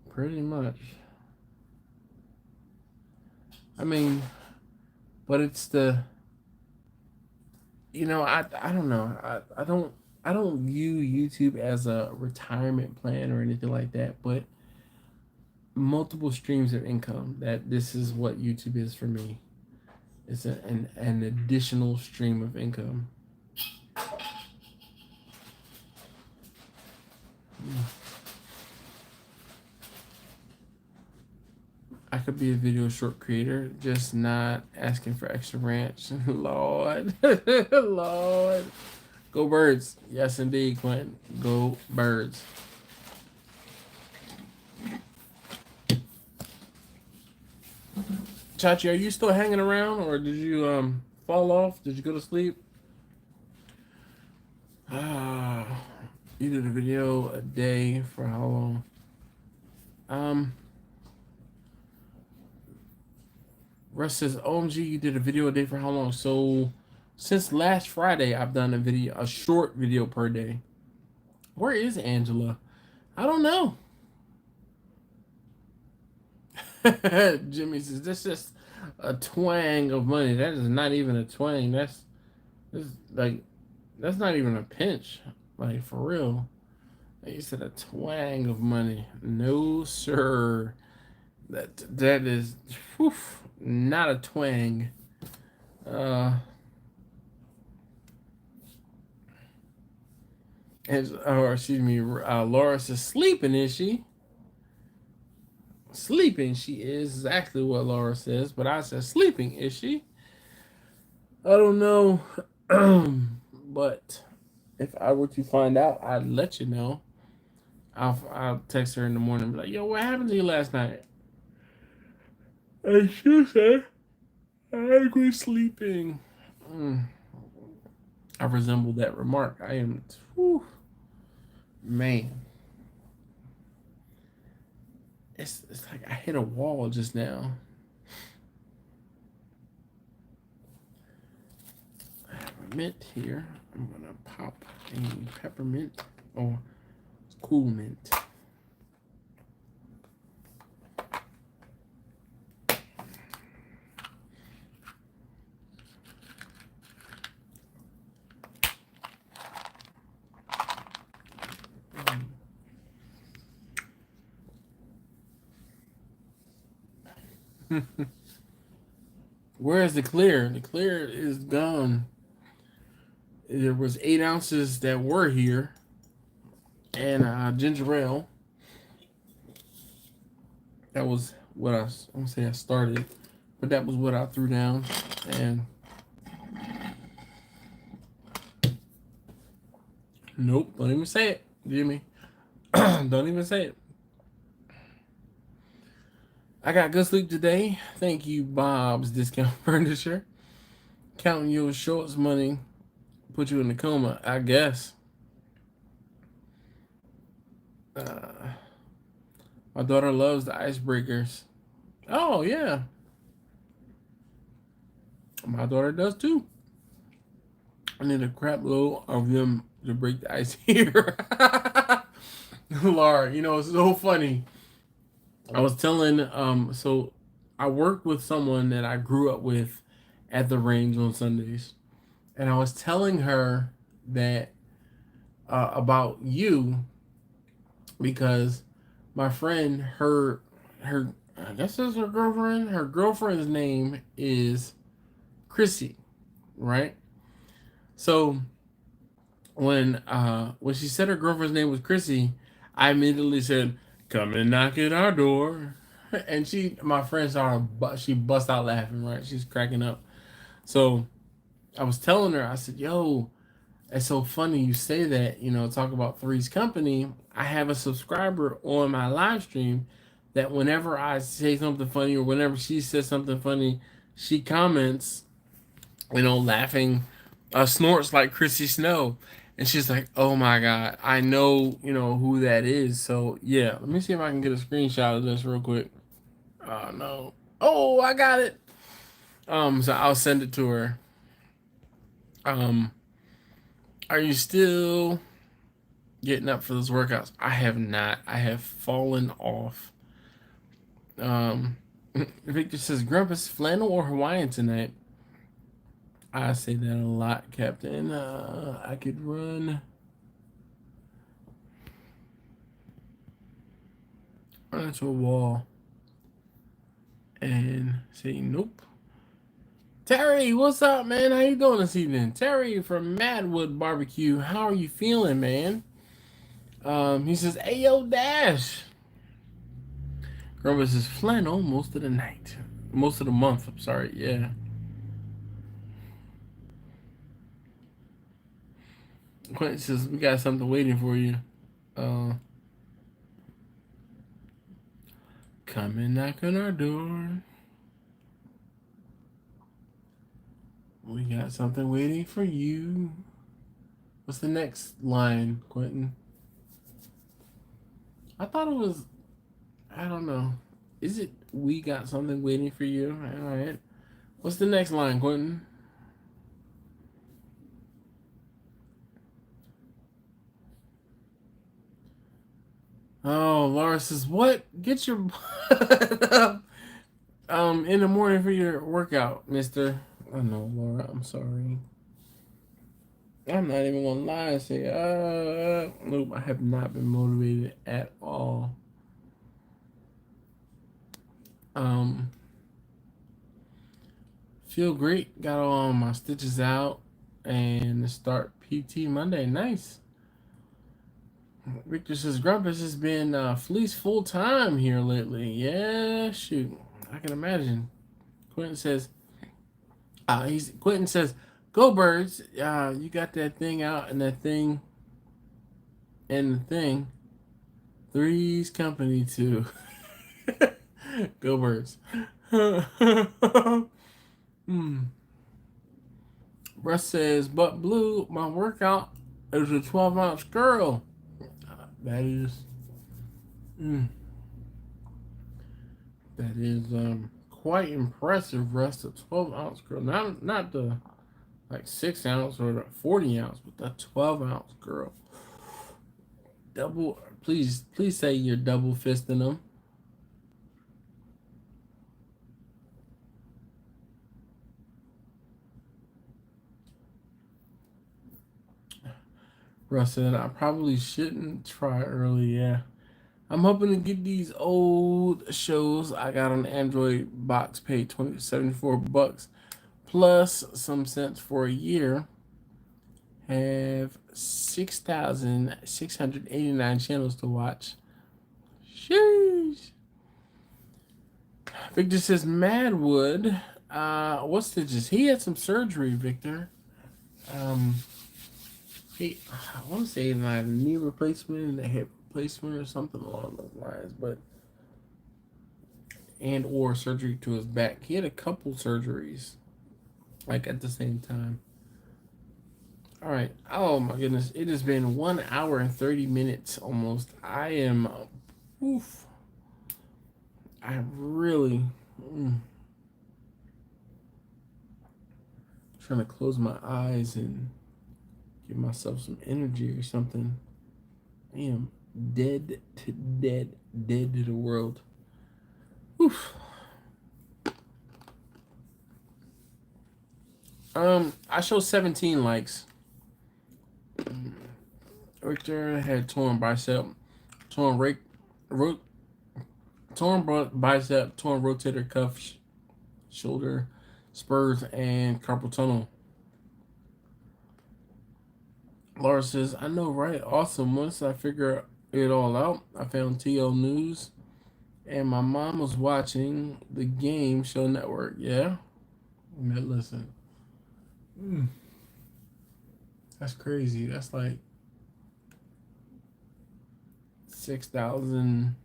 pretty much. I mean, but it's the. I don't know. I don't view YouTube as a retirement plan or anything like that, but multiple streams of income. That this is what YouTube is for me. It's an additional stream of income. I could be a video short creator, just not asking for extra ranch. Lord. Lord. Go Birds. Yes, indeed, Quentin. Go Birds. Chachi, are you still hanging around, or did you fall off? Did you go to sleep? You did a video a day for how long? Russ says, OMG, you did a video a day for how long? So, since last Friday, I've done a short video per day. Where is Angela? I don't know. Jimmy says, that's just a twang of money. That is not even a twang. That's not even a pinch. Like, for real. You said a twang of money. No, sir. That is not a twang. Laura says, sleeping, is she? Sleeping, she is exactly what Laura says, but I said, sleeping, is she? I don't know. But if I were to find out, I'd let you know. I'll text her in the morning and be like, yo, what happened to you last night? And she said, I agree sleeping. I resemble that remark. I am, man. It's like I hit a wall just now. I have a mint here. I'm gonna pop a peppermint or cool mint. Where is the clear? The clear is gone. There was 8 ounces that were here, and ginger ale. That was what I won't say I started, but that was what I threw down. And nope, don't even say it, Jimmy. Don't even say it. I got good sleep today. Thank you, Bob's Discount Furniture. Counting your shorts money put you in a coma, I guess. My daughter loves the icebreakers. Oh, yeah. My daughter does too. I need a crap load of them to break the ice here. Laura, it's so funny. I was telling, so I worked with someone that I grew up with at the range on Sundays. And I was telling her that about you because my friend, her, I guess it's her girlfriend. Her girlfriend's name is Chrissy, right? So when she said her girlfriend's name was Chrissy, I immediately said, "Come and knock at our door." And my friend saw her, but she bust out laughing. Right, she's cracking up. So I was telling her, I said, "Yo, it's so funny you say that. You know, talk about Three's Company. I have a subscriber on my live stream that whenever I say something funny or whenever she says something funny, she comments, laughing, snorts like Chrissy Snow." And she's like, "Oh my God, I know, who that is." So yeah, let me see if I can get a screenshot of this real quick. Oh no. Oh, I got it. So I'll send it to her. Are you still getting up for those workouts? I have not. I have fallen off. Victor says, Grumpus, flannel or Hawaiian tonight? I say that a lot, Captain. I could run into a wall and say nope. Terry, what's up, man? How you doing this evening? Terry from Madwood Barbecue. How are you feeling, man? He says, Ayo Dash. Grumpus says flannel most of the night. Most of the month, I'm sorry, yeah. Quentin says, we got something waiting for you. Come and knock on our door. We got something waiting for you. What's the next line, Quentin? I thought it was, I don't know. Is it we got something waiting for you? All right. What's the next line, Quentin? Oh, Laura says, what? Get your butt up in the morning for your workout, mister. Oh no, Laura, I'm sorry. I'm not even gonna lie and say, nope, I have not been motivated at all. Feel great. Got all my stitches out and start PT Monday. Nice. Victor says, Grumpus has been fleece full time here lately. Yeah, shoot. I can imagine. Quentin says, go birds. You got that thing out and that thing and the thing. Three's Company too. Go birds. Russ says, but Blue, my workout is a 12-ounce girl. That is quite impressive, Russ. A 12-ounce girl, not the 6-ounce or the 40-ounce, but the 12-ounce girl. Double, please say you're double fisting them. Russ said, I probably shouldn't try early, yeah. I'm hoping to get these old shows I got on Android box paid $74 plus some cents for a year. Have 6,689 channels to watch. Sheesh. Victor says, Madwood, what stitches? He had some surgery, Victor. I want to say like a knee replacement and a hip replacement or something along those lines, or surgery to his back. He had a couple surgeries, at the same time. All right. Oh my goodness, it has been 1 hour and 30 minutes almost. I am, I really trying to close my eyes and give myself some energy or something. I am dead to the world. Oof. I show 17 likes. Richter had torn bicep, torn bicep, torn rotator cuff, shoulder, spurs, and carpal tunnel. Laura says, I know, right? Awesome. Once I figure it all out, I found TL News, and my mom was watching the Game Show Network. Yeah? Now, listen. That's crazy. That's like 6,000.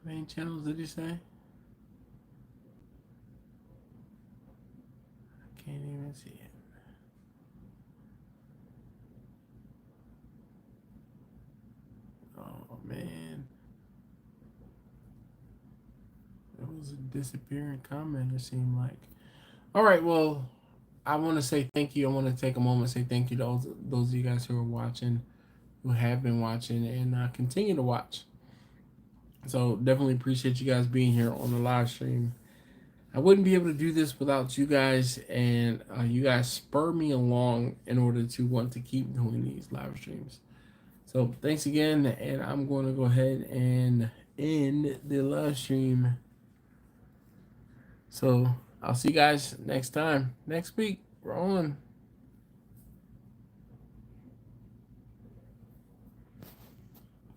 How many channels did he say? I can't even see it. Oh, man. That was a disappearing comment, it seemed like. All right, well, I want to say thank you. I want to take a moment and say thank you to those of you guys who are watching, who have been watching, and continue to watch. So definitely appreciate you guys being here on the live stream. I wouldn't be able to do this without you guys, and you guys spur me along in order to want to keep doing these live streams. So thanks again, and I'm going to go ahead and end the live stream. So I'll see you guys next time, next week. We're on.